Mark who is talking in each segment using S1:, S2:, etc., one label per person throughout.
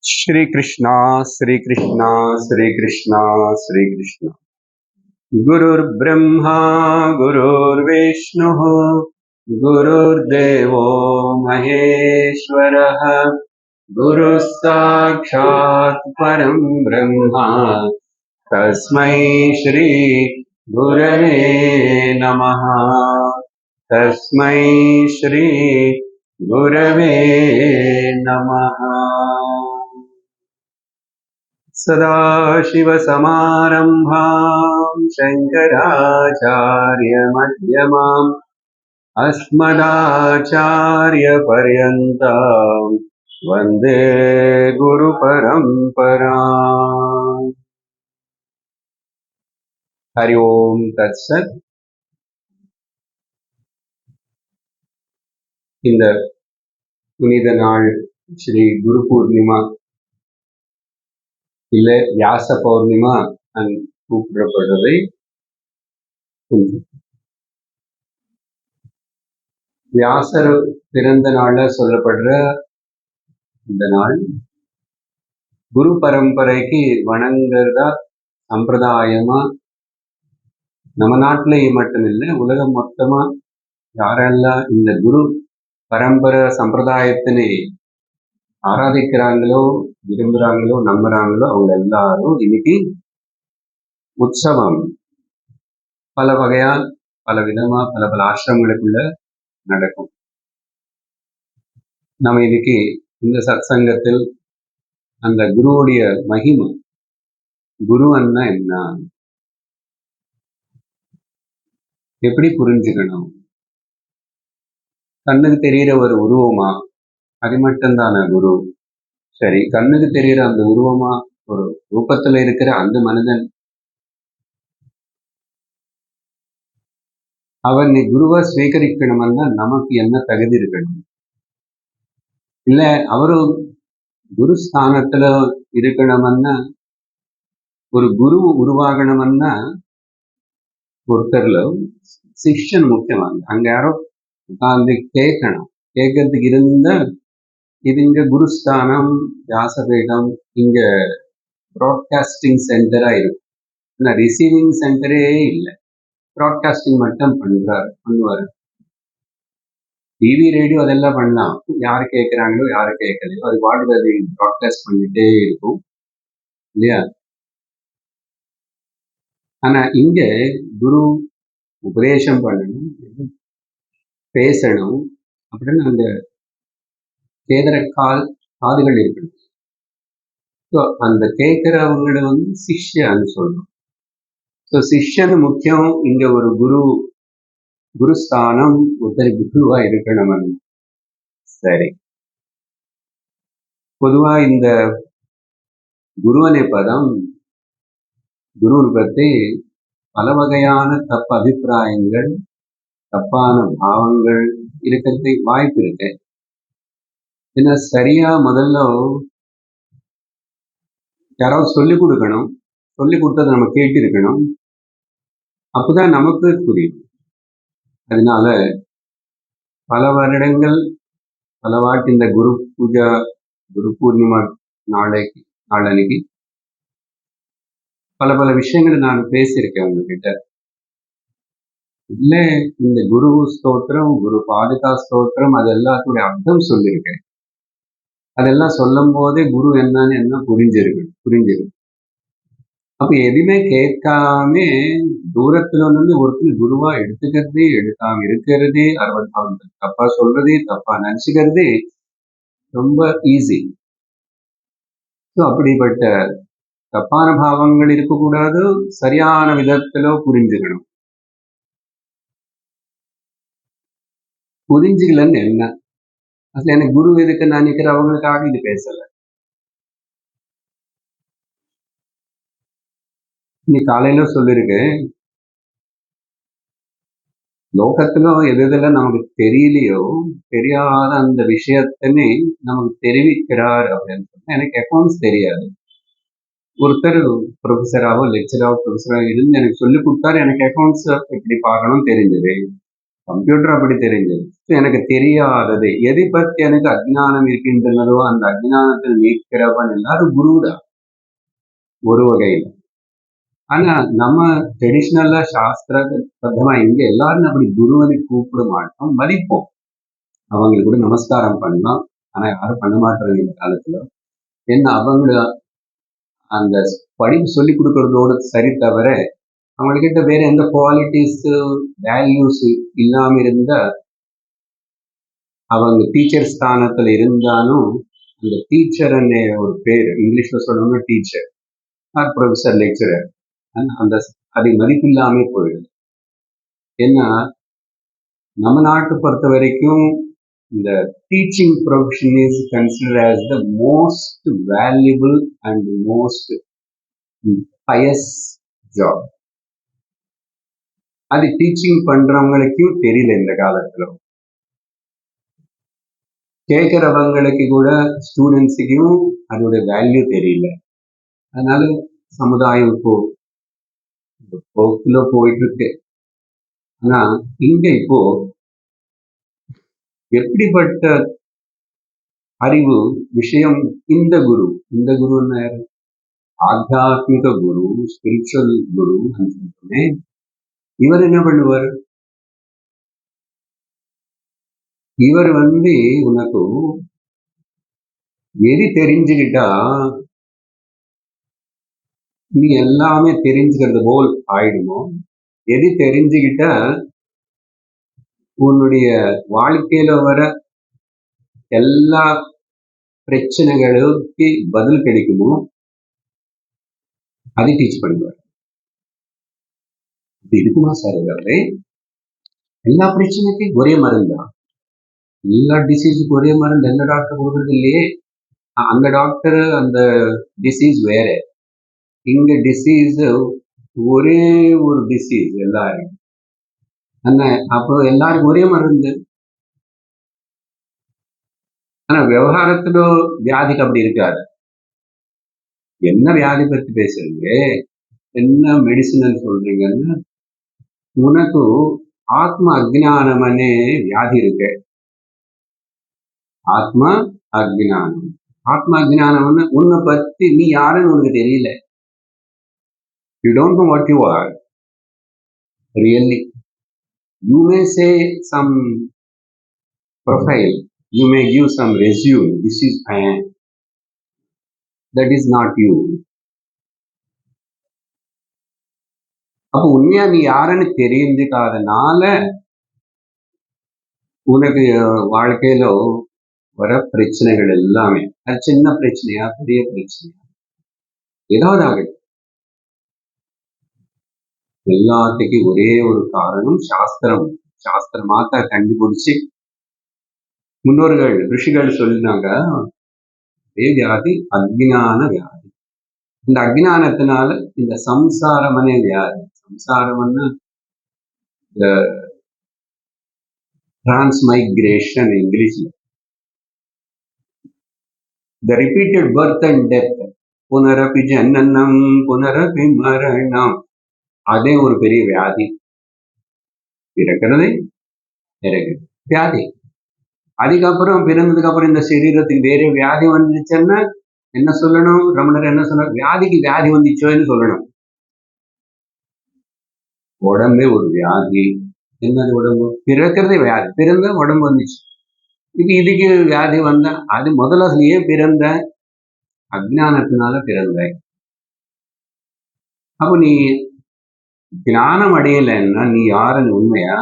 S1: श्री कृष्णा श्री कृष्णा श्री कृष्णा श्री कृष्णा। गुरुर्ब्रह्मा गुरुर्विष्णुः गुरुर्देवो महेश्वरः गुरुः साक्षात् परं ब्रह्मा तस्मै श्री गुरवे नमः। तस्मै श्री गुरवे नमः। सदाशिवसमारम्भां शङ्कराचार्यमध्यमाम् अस्मदाचार्यपर्यन्तां वन्दे गुरुपरम्पराम्। हरि ओम तत्सत्। இந்த புனித நாள் ஸ்ரீ குரு பூர்ணிமா இல்ல வியாச பௌர்ணிமா கூப்பிடப்படுறதை வியாசர் பிறந்த நாள்ல சொல்லப்படுற இந்த நாள் குரு பரம்பரைக்கு வணங்குறதா சம்பிரதாயமா நம்ம நாட்டிலேயே மட்டும் இல்லை, உலகம் மொத்தமா யாரெல்லாம் இந்த குரு பரம்பரை சம்பிரதாயத்தினை ஆராதிக்கிறாங்களோ, விரும்புறாங்களோ, நம்புறாங்களோ அவங்க எல்லாரும் இன்னைக்கு உற்சவம் பல வகையா பல விதமா பல பல ஆசிரமங்களுக்குள்ள நடக்கும். நம்ம இன்னைக்கு இந்த சத்சங்கத்தில் அந்த குருவுடைய மகிமை, குருவன்னா என்ன, எப்படி புரிஞ்சுக்கணும், கண்ணுக்கு தெரிகிற ஒரு உருவமா, அது மட்டும்தான குரு? சரி, கண்ணுக்கு தெரிகிற அந்த உருவமா ஒரு ரூபத்துல இருக்கிற அந்த மனிதன் அவன் நீ குருவா ஸ்வீகரிக்கணும்னா நமக்கு என்ன தகுதி இருக்கணும்? இல்ல அவரு குரு ஸ்தானத்துல இருக்கணும்னா, ஒரு குரு உருவாகணும்னா ஒருத்தர்ல சிஷ்யன் முக்கியமானது. அங்க யாரோ உட்கார்ந்து கேட்கணும். கேட்கறதுக்கு இருந்த இது இங்க குருஸ்தானம், வியாசபீடம் இங்க ப்ராட்காஸ்டிங் சென்டரா இருக்கும். ரிசீவிங் சென்டரே இல்லை, ப்ராட்காஸ்டிங் மட்டும் பண்ணுவாரு. டிவி ரேடியோ அதெல்லாம் பண்ணலாம், யாரு கேட்கிறாங்களோ யாரு கேட்கலையோ அது பாட்டுக்கு அது ப்ராட்காஸ்ட் பண்ணிட்டே இருக்கும் இல்லையா? ஆனா இங்க குரு உபதேசம் பண்ணணும், பேசணும் அப்படின்னு அந்த கேதர காதுகள் இருக்கணும். ஸோ அந்த கேட்கிறவங்கள சிஷ்யன்னு சொல்லணும். ஸோ சிஷ்யன் முக்கியம். இங்க ஒரு குருஸ்தானம் ஒருத்தர் குருவா இருக்கணும். சரி, பொதுவா இந்த குருவனை பதம், குரு பத்தி பல வகையான தப்பு அபிப்பிராயங்கள், தப்பான பாவங்கள் இருக்கிறது வாய்ப்பு இருக்கு. ஏன்னா சரியா முதல்ல யாராவது சொல்லிக் கொடுக்கணும், சொல்லிக் கொடுத்ததை நம்ம கேட்டு இருக்கணும், அப்பதான் நமக்கு புரியும். அதனால பல வருடங்கள் பல வாட்டி இந்த குரு பூஜா குரு பூர்ணிமா நாளன்னைக்கு பல பல விஷயங்களை நான் பேசியிருக்கேன் உங்ககிட்ட. இல்ல இந்த குரு ஸ்தோத்திரம், குரு பாதுகா ஸ்தோத்திரம் அது எல்லாத்துடைய அர்த்தம் சொல்லியிருக்கேன். அதெல்லாம் சொல்லும் போதே குரு என்னன்னு புரிஞ்சிருக்கு. அப்ப எதுவுமே கேட்காம தூரத்துல ஒருத்தர் குருவா எடுக்காம இருக்கிறதே, தப்பா சொல்றதே, தப்பா நினைச்சுக்கிறதே ரொம்ப ஈஸி. அப்படிப்பட்ட தப்பான பாவங்கள் இருக்கக்கூடாது, சரியான விதத்துல புரிஞ்சுக்கணும். புரிஞ்சுக்கலன்னு என்ன, அதுல எனக்கு குரு எதுக்கு நான் நினைக்கிற அவங்களுக்காக இது பேசல. இன்னைக்கு காலையில சொல்லியிருக்கேன், லோகத்துல எதெல்லாம் நமக்கு தெரியலையோ, தெரியாத அந்த விஷயத்தனே நமக்கு தெரிவிக்கிறார் அப்படின்னு சொன்னா, எனக்கு அக்கௌண்ட்ஸ் தெரியாது. ஒருத்தர் ப்ரொஃபஸராவோ லெக்சராவோ ப்ரொஃபஸராவோ இருந்து எனக்கு சொல்லி கொடுத்தாரு, எனக்கு அக்கௌண்ட்ஸ் எப்படி பார்க்கணும் தெரிஞ்சது. கம்ப்யூட்டர் அப்படி தெரிஞ்சது. எனக்கு தெரியாதது எதை பற்றி எனக்கு அஜ்ஞானம் இருக்கின்றனதோ அந்த அஜ்ஞானத்தில் நீக்கிறவன் எல்லாரும் குருதான் ஒரு வகையில். ஆனா நம்ம ட்ரெடிஷ்னலா சாஸ்திர பத்தமா இங்க எல்லாரும் அப்படி குருவனை கூப்பிட மாட்டோம், மதிப்போம். அவங்களுக்கு கூட நமஸ்காரம் பண்ணலாம். ஆனா யாரும் பண்ண மாட்டாங்க இந்த காலத்துல. ஏன்னா அவங்க அந்த படிப்பு சொல்லி கொடுக்கறதோட சரி தவிர அவங்கக்கிட்ட வேற எந்த குவாலிட்டிஸ் வேல்யூஸ் இல்லாம இருந்தா அவங்க டீச்சர் ஸ்தானத்துல இருந்தாலும் அந்த டீச்சர் ஒரு பேர் இங்கிலீஷ்ல சொல்லணும்னா டீச்சர் ஆர் ப்ரொஃபஸர் லெக்சரர் அந்த அதை மதிப்பில்லாமே போயிடுது. ஏன்னா நம்ம நாட்டை பொறுத்த வரைக்கும் இந்த teaching profession is consider as the most valuable and most highest job. அது டீச்சிங் பண்றவங்களுக்கும் தெரியல இந்த காலத்துல. கேட்கிறவங்களுக்கு கூட ஸ்டூடெண்ட்ஸுக்கும் அதோட வேல்யூ தெரியல. அதனால சமுதாயம் இப்போ போக்குல போயிட்டு இருக்கு. ஆனா இங்க இப்போ எப்படிப்பட்ட அறிவு விஷயம் இந்த குருன்னு ஆத்தியாத்மிக குரு, ஸ்பிரிச்சுவல் குரு சொல்றேன். இவர் என்ன பண்ணுவார்? இவர் உனக்கு எது தெரிஞ்சுக்கிட்டா நீ எல்லாமே தெரிஞ்சுக்கிறது போல் ஆயிடுமோ, எது தெரிஞ்சுக்கிட்டா உன்னுடைய வாழ்க்கையில வர எல்லா பிரச்சனைகளுக்கு பதில் கிடைக்குமோ அதை டீச் பண்ணுவார். இருக்குமா சார்? இவரே எல்லா பிரச்சனைக்கும் ஒரே மருந்தா? எல்லா டிசீஸுக்கு ஒரே மருந்து எந்த டாக்டர் கொடுக்கறது இல்லையே. அந்த டாக்டர் அந்த டிசீஸ் வேற, இங்க டிசீஸ் ஒரே ஒரு டிசீஸ் எல்லாரும். அப்போ எல்லாருக்கும் ஒரே மருந்து. ஆனா விவகாரத்துல வியாதிக்கு அப்படி இருக்காது. என்ன வியாதி பத்தி பேசுறீங்க, என்ன மெடிசின் சொல்றீங்கன்னா, உனக்கு ஆத்ம அஜ்ஞானம் அనే வியாதி இருக்கு. ஆத்ம அஜ்ஞானம். ஆத்ம அஜ்ஞானம்னு உன்னை பத்தி நீ யாருன்னு உனக்கு தெரியல. You don't know what you are really. You may say some profile, you may give some resume, this is I am. That is not you. அப்போ உண்மையா நீ யாருன்னு தெரிஞ்சுக்காதனால உனக்கு வாழ்க்கையில வர பிரச்சனைகள் எல்லாமே, அது சின்ன பிரச்சனையா பெரிய பிரச்சனையா ஏதாவது ஆகட்டும், எல்லாத்துக்கும் ஒரே ஒரு காரணம் சாஸ்திரம். சாஸ்திரமாத்த கண்டுபிடிச்சு முன்னோர்கள் ரிஷிகள் சொல்லினாங்க, அதே வியாதி அஜ்ஞான வியாதி. இந்த அஜ்ஞானத்தினால இந்த சம்சாரமனே வியாதி. சம்சாரம்னா transmigration இங்கிலீஷ்ல, the repeated birth and death, புனரபி ஜனனம் புனரபி மரணம், அதே ஒரு பெரிய வியாதி. பிறக்கிறது வியாதி. அதுக்கப்புறம் பிறந்ததுக்கு அப்புறம் இந்த சரீரத்துக்கு வேற வியாதி வந்துச்சுன்னா என்ன சொல்லணும்? ரமணர் என்ன சொல்ற? வியாதிக்கு வியாதி வந்துச்சோன்னு சொல்லணும். உடம்பே ஒரு வியாதி. என்னது உடம்பு? பிறக்கிறது வியாதி. பிறந்த உடம்பு வந்துச்சு. இதுக்கு வியாதி வந்தா அது முதல்ல ஏன் பிறந்த? அஜ்ஞானத்தினால பிறந்த. அப்ப நீ ஞானம் அடையலைன்னா நீ யாருன்னு உண்மையா?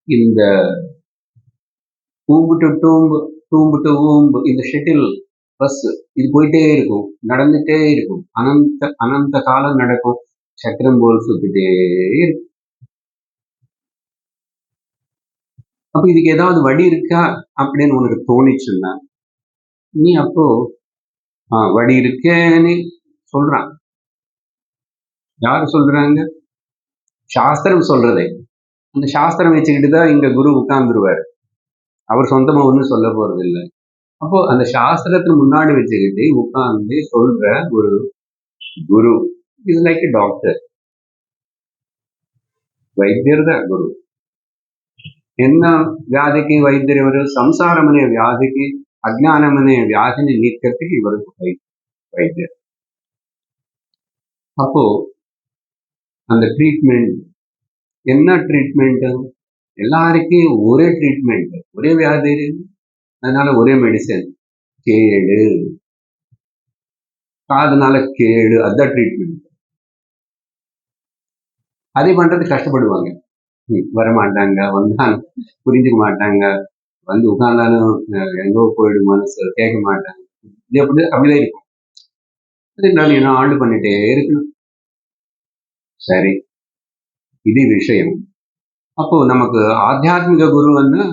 S1: இந்த ஊம்பு டு ஊம்பு இந்த ஷெட்டில் பஸ் இது போயிட்டே இருக்கும், நடந்துட்டே இருக்கும், அனந்த காலம் நடக்கும், சக்கரம் போல் சுத்திட்டே இருக்கும். அப்ப இதுக்கு ஏதாவது வழி இருக்கா அப்படின்னு உனக்கு தோணிச்சுன்னா நீ அப்போ வழி இருக்கேன்னு சொல்றான். யாரு சொல்றாங்க? சாஸ்திரம் சொல்றதே. அந்த சாஸ்திரம் வச்சுக்கிட்டு தான் இங்க குரு உட்கார்ந்துருவாரு. அவர் சொந்தமா ஒன்றும் சொல்ல போறது இல்லை. அப்போ அந்த சாஸ்திரத்துக்கு முன்னாடி வச்சுக்கிட்டு உட்கார்ந்து சொல்ற ஒரு குரு இஸ் லைக் எ டாக்டர். வைத்தியர் தான் குரு. ఎన్న వ్యాధికి వైద్యులు ఎవరు? సంసారం అనే వ్యాధికి, అజ్ఞానం అనే వ్యాధిని నీக்கிறதுக்கு இவருக்கு வைத்தியர். அப்போ அந்த ட்ரீட்மெண்ட் என்ன ட்ரீட்மெண்ட்? எல்லாருக்கும் ஒரே ட்ரீட்மெண்ட், ஒரே வியாதி, அதனால ஒரே மெடிசன். கேடு, காதுனால கேடு, அதான் ட்ரீட்மெண்ட். அதே பண்றது கஷ்டப்படுவாங்க, வரமாட்டாங்க, வந்தாலும் புரிஞ்சுக்க மாட்டாங்க, வந்து உட்கார்ந்தாலும் எங்கோ போயிடும் மனசு, கேட்க மாட்டாங்க. இது அப்படிதான் இருக்கும். அதுக்கு நான் ஆண்டு பண்ணிட்டே இருக்கணும். சரி, இது விஷயம். அப்போ நமக்கு ஆத்தியாத்மிக குருன்னா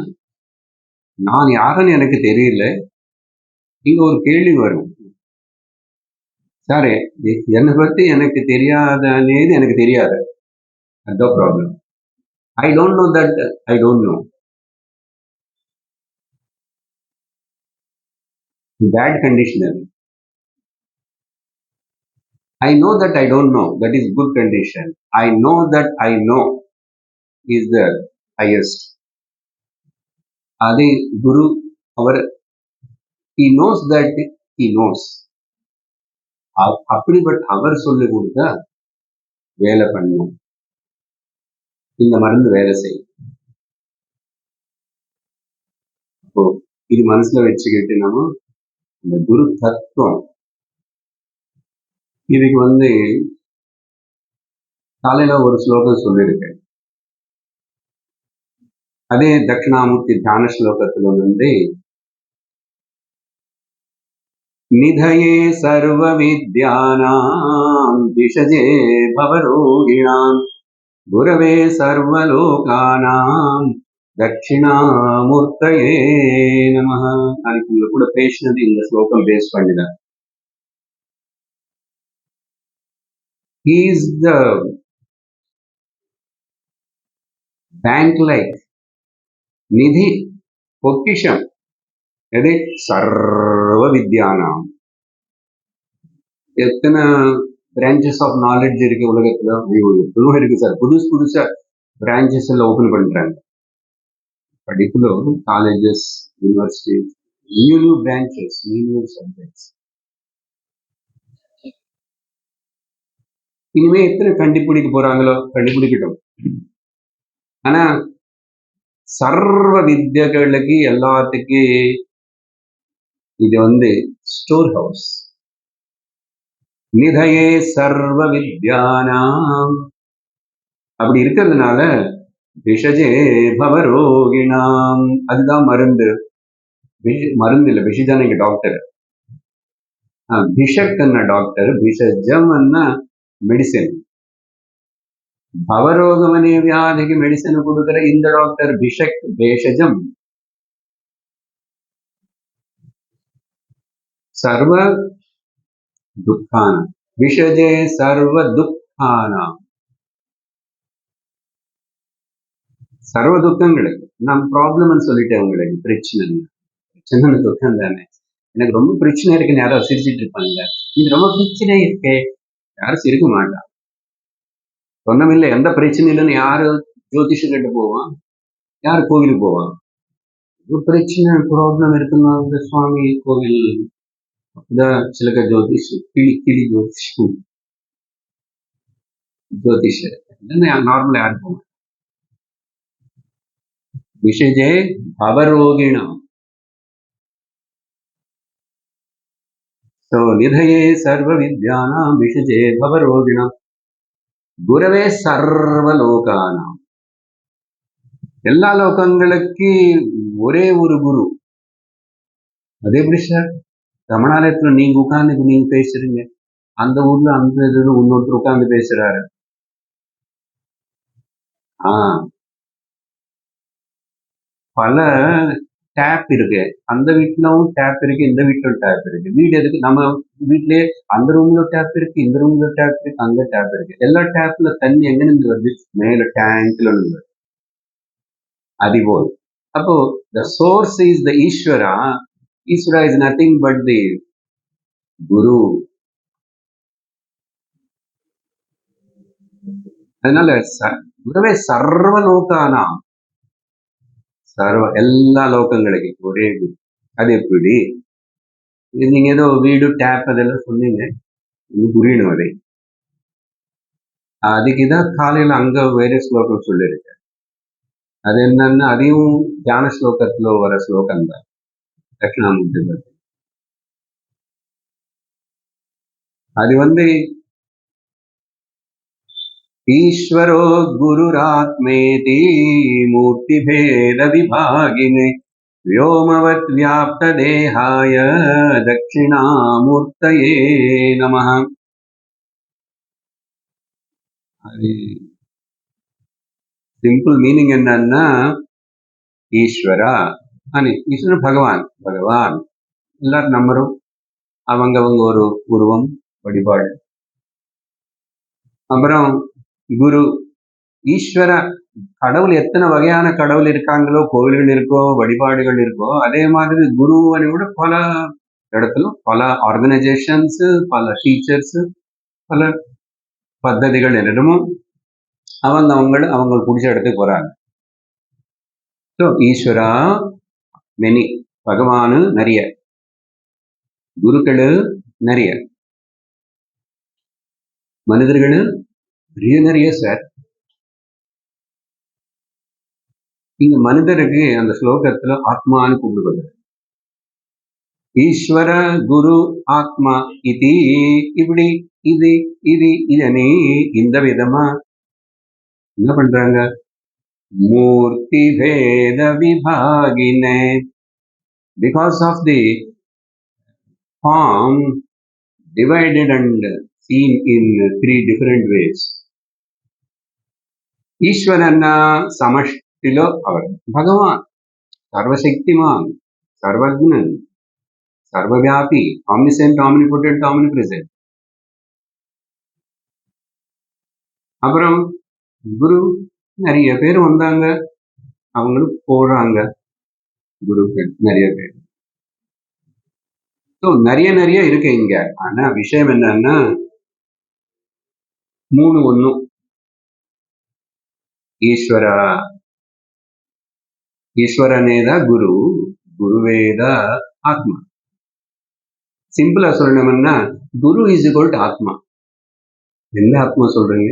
S1: நான் யாருன்னு எனக்கு தெரியல. இங்க ஒரு கேள்வி வரும், சார் என்னை பத்தி எனக்கு தெரியாதனேது எனக்கு தெரியாது, அதுதான் problem. I don't know that I don't know. Bad conditioner. I know that I don't know. That is good condition. I know that I know is the highest. Adi Guru, he knows that he knows. அப்படிப்பட்ட அவர் சொல்லி கொடுத்தா வேலை பண்ணும், இந்த மருந்து வேலை செய்யும். அப்போ இது மனசுல வச்சுக்கிட்டு நம்ம இந்த குரு தத்துவம், இதுக்கு காலையில ஒரு ஸ்லோகம் சொல்லியிருக்கேன். அதே தட்சிணாமூர்த்தி தியான ஸ்லோகத்துல நிதயே சர்வ வித்யானாம் திஷஜே பவரோகிணாம் குரவே சர்வலோகானாம் தட்சிணாமூர்த்தயே நமஹ. நாளைக்கு உங்க கூட பேசினது இந்த ஸ்லோகம் பேஸ் பண்ணிதான். He is the bank like நிதி பொக்கிஷம். எது? சர்வ வித்யானாம். எத்தனை பிரான்ச்சஸ் ஆஃப் நாலேஜ் இருக்கு உலகத்துல? எவ்வளவு இருக்கு சார். புதுசா பிரான்ச்சஸ் எல்லாம் ஓபன் பண்றாங்க. Particular colleges, universities, new branches, new subjects. இனிமே எத்தனை கண்டுபிடிக்க போறாங்களோ கண்டுபிடிக்கட்டும். ஆனா சர்வ வித்யகளுக்கு எல்லாத்துக்கும் இது ஸ்டோர் ஹவுஸ். நிதயே சர்வ வித்யானாம் அப்படி இருக்கிறதுனால விஷஜே பவரோகிணாம், அதுதான் மருந்து. மருந்து இல்ல, விஷஜான இங்க டாக்டர். பிஷக் டாக்டர், பிஷஜம் மெடிசின். பவரோகம் அనే வியாதிக்கு மெடிசன் கொடுக்கிற இந்த டாக்டர் பிஷக், பேஷஜம். சர்வ துக்கான விஷஜே சர்வ துக்கானாம். சர்வ துக்கங்களுக்கு நான் ப்ராப்ளம்னு சொல்லிட்டேன். உங்களுக்கு பிரச்சனை துக்கம் தானே. எனக்கு ரொம்ப பிரச்சனை இருக்குன்னு யாரும் சிரிச்சிட்டு இருப்பாங்க. இது ரொம்ப பிரச்சனை இருக்கே, யாரும் சிரிக்க மாட்டா. சொன்னமில்லை, எந்த பிரச்சனை இல்லைன்னு யாரு ஜோதிஷம் கிட்ட போவான், யாரு கோவிலுக்கு போவான்? ஒரு பிரச்சனை ப்ராப்ளம் இருக்குன்னா சுவாமி கோவில், அப்படிதான் சிலக்க ஜோதிஷம், கிளி ஜோதிஷம், ஜோதிஷர் நார்மலா யாரு போவாங்க? விஷஜே பவரோகிணம். நிதயே சர்வ வித்யானாம் விஷஜே பவரோகிணம் குரவே சர்வலோகானாம். எல்லா லோகங்களுக்கு ஒரே ஒரு குரு. அது எப்படி சார்? ரமணாலயத்துல நீங்க உட்கார்ந்து நீங்க பேசுறீங்க, அந்த ஊர்ல அந்த இதுல இன்னொருத்தர் உட்கார்ந்து பேசுறாரு. பல டேப் இருக்கு. அந்த வீட்டுலவும் டேப் இருக்கு, இந்த வீட்டுல டேப் இருக்கு. வீடு எதுக்கு? நம்ம வீட்லயே அந்த ரூம்ல டேப் இருக்கு, இந்த ரூம்ல டேப் இருக்கு, அங்க டேப் இருக்கு. எல்லா டேப்ல தண்ணி எங்க இருந்து வருது? மேல டேங்க்ல இருந்து. அதுபோல் அப்போ the source is the ஈஸ்வரா. ஈஸ்வரா is nothing but the குரு. அதனால குருவே சர்வலோகானாம். எல்லா லோகங்களுக்கு ஒரே குரு. அது எப்படி? நீங்க ஏதோ வீடு டேப் அதெல்லாம் சொன்னீங்க, புரியணும் அதை. அதுக்குதான் காலையில அங்க வேற ஸ்லோகம் சொல்லியிருக்கு. அது என்னன்னா அதையும் தியான ஸ்லோகத்துல வர ஸ்லோகம் தான், தட்சிணாமூர்த்தி. அது ஈஸ்வரோ குருராத்மேதி மூர்த்திபேத விபாகினே व्योमवत् व्याप्त देहाय दक्षिणामूर्तये नमः. அது சிம்பிள் மீனிங் என்னன்னா, ஈஸ்வரா ஈஸ்வரன் பகவான் எல்லாரும் நம்பரும் அவங்க ஒரு உருவம் வழிபாடு. அப்புறம் குரு ஈஸ்வர கடவுள் எத்தனை வகையான கடவுள் இருக்காங்களோ, கோவில்கள் இருக்கோ, வழிபாடுகள் இருக்கோ, அதே மாதிரி குருவனை விட பல இடத்துல பல ஆர்கனைசேஷன்ஸ், பல டீச்சர்ஸ், பல பద్ధதிகள் என்னமோ அவங்க பிடிச்ச இடத்துக்கு போறாங்க. ஸோ ஈஸ்வரா மெனி, பகவானு நிறைய, குருக்களு நிறைய, மனிதர்களு நிறைய சார். இங்க மனிதருக்கு அந்த ஸ்லோகத்துல ஆத்மான்னு கூப்பிடுவது. ஈஸ்வர குரு ஆத்மா இது இப்படி இது இது இதனே இந்த விதமா என்ன பண்றாங்க? மூர்த்தி பேத விபாகினே, because of the form divided and seen in 3 different ways. ஈஸ்வரன்னா சமஷ்டிலோ அவர் பகவான், சர்வசக்திமான், சர்வஜ்ஞன், சர்வவியாபி, omniscient, omnipotent, omnipresent. அப்புறம் குரு நிறைய பேர் வந்தாங்க, அவங்களும் போறாங்க. குருக்கு நிறைய பேர். ஸோ நிறைய இருக்கு இங்க. ஆனா விஷயம் என்னன்னா 3 ஒண்ணும். ஈஸ்வரனேதான் குரு, குருவேதான் ஆத்மா. சிம்பிளா சொல்லணும்னா குரு இஸ் ஈக்வல் டு ஆத்மா. எந்த ஆத்மா சொல்றீங்க?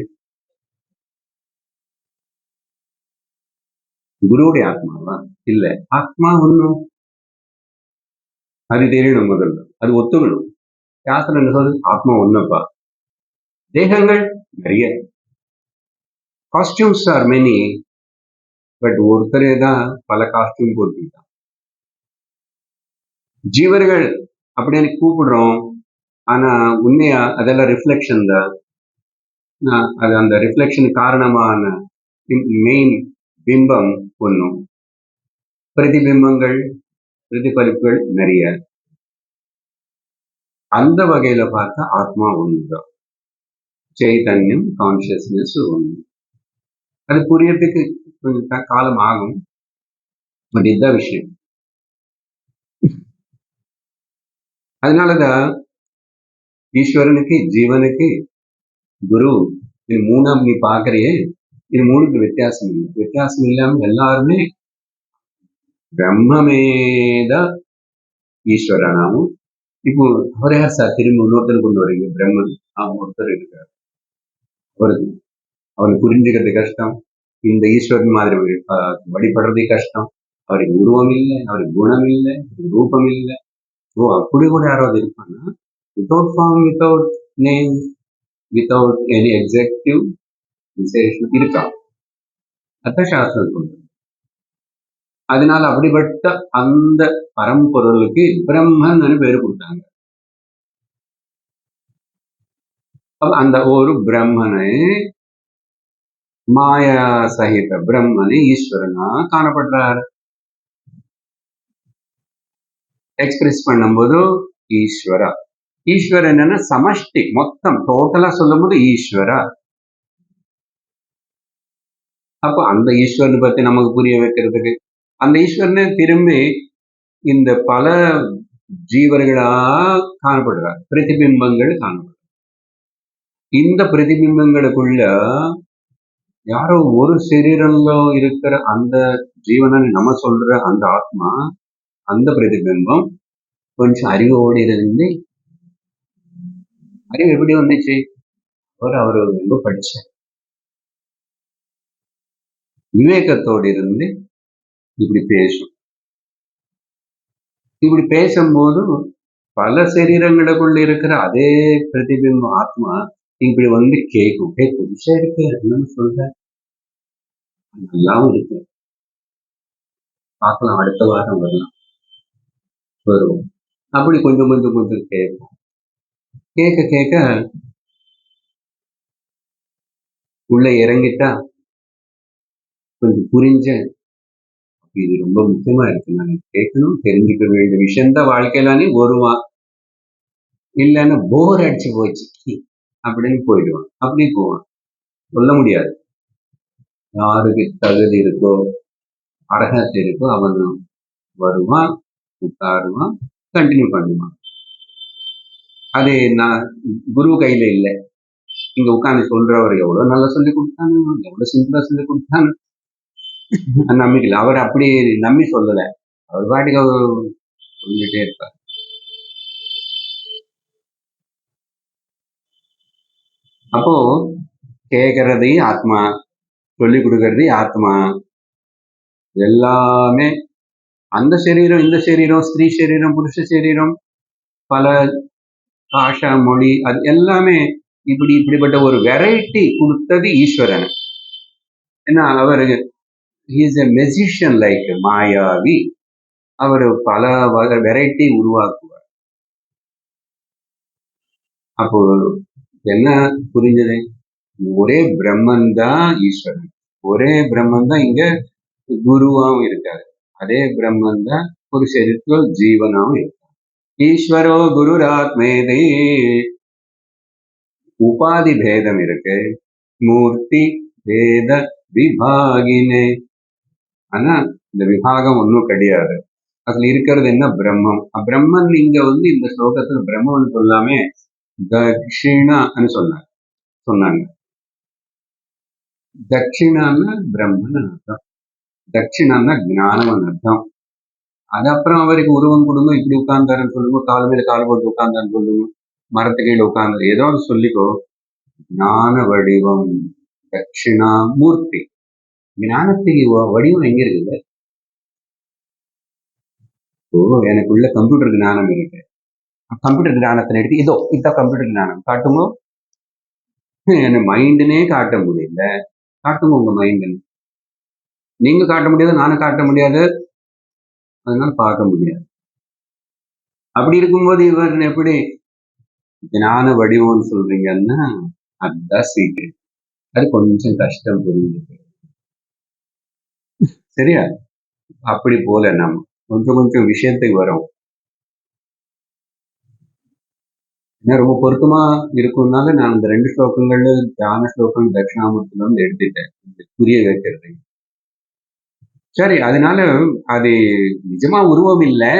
S1: குருவுடைய ஆத்மாவா? இல்ல, ஆத்மா ஒண்ணும். அது தெரியணும் முதல்ல, அது ஒத்துக்கணும். சாஸ்திரம் என்ன சொல்றது? ஆத்மா ஒண்ணுப்பா. தேகங்கள் நிறைய, காஸ்டியூம்ஸ் ஆர் மெனி, பட் ஒருத்தரே தான் பல காஸ்டியூம் போட்டுக்கிட்டான். ஜீவர்கள் அப்படின்னு கூப்பிடுறோம், ஆனா உண்மையா அதெல்லாம் ரிஃப்ளெக்ஷன் தான். அது அந்த ரிஃப்ளெக்ஷன் காரணமான மெயின் பிம்பம் ஒண்ணும், பிரதிபிம்பங்கள் பிரதிபலிப்புகள் நிறைய. அந்த வகையில பார்த்தா ஆத்மா ஒண்ணுதான், சைதன்யம், கான்சியஸ்னஸ் ஒண்ணு. அது புரியறதுக்கு கொஞ்சம் காலம் ஆகும், பட் இதுதான் விஷயம். அதனாலதான் ஈஸ்வரனுக்கு, ஜீவனுக்கு, குரு, இது மூணாம் நீ பாக்குறியே, இது மூணுக்கு வித்தியாசம் இல்லை. வித்தியாசம் இல்லாம எல்லாருமே பிரம்மமேதான் ஈஸ்வரனாவும். இப்போ அவரே சார் திரும்பி இன்னொருத்தர் கொண்டு வரீங்க, பிரம்மன் ஒருத்தர் இருக்காரு, அவனுக்கு புரிஞ்சுக்கிறது கஷ்டம். இந்த ஈஸ்வரன் மாதிரி வழிபடுறதே கஷ்டம். அவருக்கு உருவம் இல்லை, அவருக்கு குணம் இல்லை, ரூபம் இல்லை. ஓ அப்படி கூட யாராவது இருப்பான்னா, without form, without name, without any executive விசேஷம் இருக்கான். அதான் சாஸ்திரம் சொல்றது. அதனால அப்படிப்பட்ட அந்த பரம்பொருளுக்கு பிரம்மன் பேரு கொடுத்தாங்க. அந்த ஒரு பிரம்மனை, மாயா சகித பிரம்மனை ஈஸ்வரனா காணப்படுறாரு. எக்ஸ்பிரஸ் பண்ணும்போது ஈஸ்வரா. ஈஸ்வரன் என்னன்னா சமஷ்டி, மொத்தம் டோட்டலா சொல்லும் போது ஈஸ்வரா. அப்போ அந்த ஈஸ்வரனை பத்தி நமக்கு புரிய வைக்கிறதுக்கு அந்த ஈஸ்வரனை திரும்பி இந்த பல ஜீவர்களா காணப்படுறார், பிரதிபிம்பங்கள் காணப்படுற. இந்த பிரதிபிம்பங்களுக்குள்ள யாரோ ஒரு சரீரம்ல இருக்கிற அந்த ஜீவனன்னு நம்ம சொல்ற அந்த ஆத்மா, அந்த பிரதிபிம்பம் கொஞ்சம் அறிவோடு இருந்து, அறிவு எப்படி வந்துச்சு? அவரு ரொம்ப படிச்ச விவேகத்தோடு இருந்து இப்படி பேசும். இப்படி பேசும்போது பல சரீரங்களுக்குள்ள இருக்கிற அதே பிரதிபிம்பம் ஆத்மா இப்படி வந்து கேட்கும். புதுசா இருக்கு, என்னன்னு சொல்ற, நல்லாவும் இருக்கு, பார்க்கலாம், அடுத்த வாரம் வரலாம், வருவோம். அப்படி கொஞ்சம் கொஞ்சம் கொஞ்சம் கேட்கும். கேட்க கேட்க உள்ள இறங்கிட்டா கொஞ்சம் புரிஞ்ச, இது ரொம்ப முக்கியமா இருக்கு, நான் கேட்கணும், தெரிஞ்சுக்க வேண்டிய விஷயம்தான் வாழ்க்கையிலானே வருவான். இல்லைன்னா போர் அடிச்சு போச்சு அப்படின்னு போயிடுவான். அப்படி போவான். சொல்ல முடியாது. யாருக்கு தகுதி இருக்கோ, அர்ஹத்தை இருக்கோ, அவன் வருவான், உட்காருவான், கண்டினியூ பண்ணுவான். அது நான் குரு கையில இல்லை. இங்க உட்காந்து சொல்றவர் எவ்வளவு நல்லா சொல்லி கொடுத்தாங்க, எவ்வளவு சிம்பிளா சொல்லி கொடுத்தாங்க, நம்பிக்கல. அவர் அப்படி நம்பி சொல்லல, அவர் பாட்டுக்கு அவர் சொல்லிட்டே இருப்பார். அப்போ கேட்கறது ஆத்மா, சொல்லி கொடுக்கறது ஆத்மா, எல்லாமே அந்த சரீரம், இந்த சரீரம், ஸ்திரீ சரீரம், புருஷ சரீரம், பல பாஷா, மொழி, அது எல்லாமே இப்படிப்பட்ட ஒரு வெரைட்டி கொடுத்தது ஈஸ்வரன். ஏன்னா அவரு இஸ் எ மெஜிஷியன், லைக் மாயாவி. அவர் பல வெரைட்டி உருவாக்குவார். அப்போ என்ன புரிஞ்சது? ஒரே பிரம்மன் தான் ஈஸ்வரன், ஒரே பிரம்மன் தான் இங்க குருவாவும் இருக்காரு, அதே பிரம்மன் தான் ஒரு சரீரத்துல ஜீவனாவும் இருக்காரு. ஈஸ்வரோ குருராத்மேதி, உபாதி பேதம் இருக்கு, மூர்த்தி பேத விபாகினே. ஆனா இந்த விபாகம் ஒன்றும் கிடையாது. அதுல இருக்கிறது என்ன? பிரம்மம். பிரம்மன் இங்க வந்து இந்த ஸ்லோகத்துல பிரம்மன் சொல்லாமே தட்சிணான்னு சொன்னாங்க. தட்சிணான்னா பிரம்மன் அர்த்தம், தட்சிணான்னா ஞானம் அர்த்தம். அது அப்புறம் அவருக்கு உருவம் கொடுங்க, இப்படி உட்கார்ந்தாருன்னு சொல்லுங்க, கால் மேல கால் போட்டு உட்கார்ந்தான்னு சொல்லுங்க, மரத்து கீழே உட்கார்ந்து ஏதோ சொல்லிக்கோ. ஞான வடிவம் தட்சிணாமூர்த்தி. ஞானத்துக்கு வடிவம் எங்க இருக்குது? எனக்குள்ள கம்ப்யூட்டர் ஞானம் இருக்கு, கம்ப்யூட்டர் ஞானத்தை எடுத்து இதோ இதான் கம்ப்யூட்டர் ஞானம் காட்டுங்க. என்ன மைண்டுனே காட்ட முடியல, காட்டுங்க உங்க மைண்டுன்னு. நீங்க காட்ட முடியாது, நானும் காட்ட முடியாது, அதனால பார்க்க முடியாது. அப்படி இருக்கும்போது இவர் எப்படி ஞான வடிவம்னு சொல்றீங்கன்னா, அதுதான் சீக்கிரம். அது கொஞ்சம் கஷ்டம் புரிஞ்சுது, சரியா? அப்படி போல நம்ம கொஞ்சம் கொஞ்சம் விஷயத்துக்கு வரும். ஏன்னா ரொம்ப பொருத்தமா இருக்கும்னால நான் இந்த 2 ஸ்லோகங்கள்ல தியான ஸ்லோகம் தட்சிணாமூர்த்தில வந்து எடுத்துட்டேன், புரிய வைக்கிறது. சரி, அதனால அது நிஜமா உருவம் இல்லை,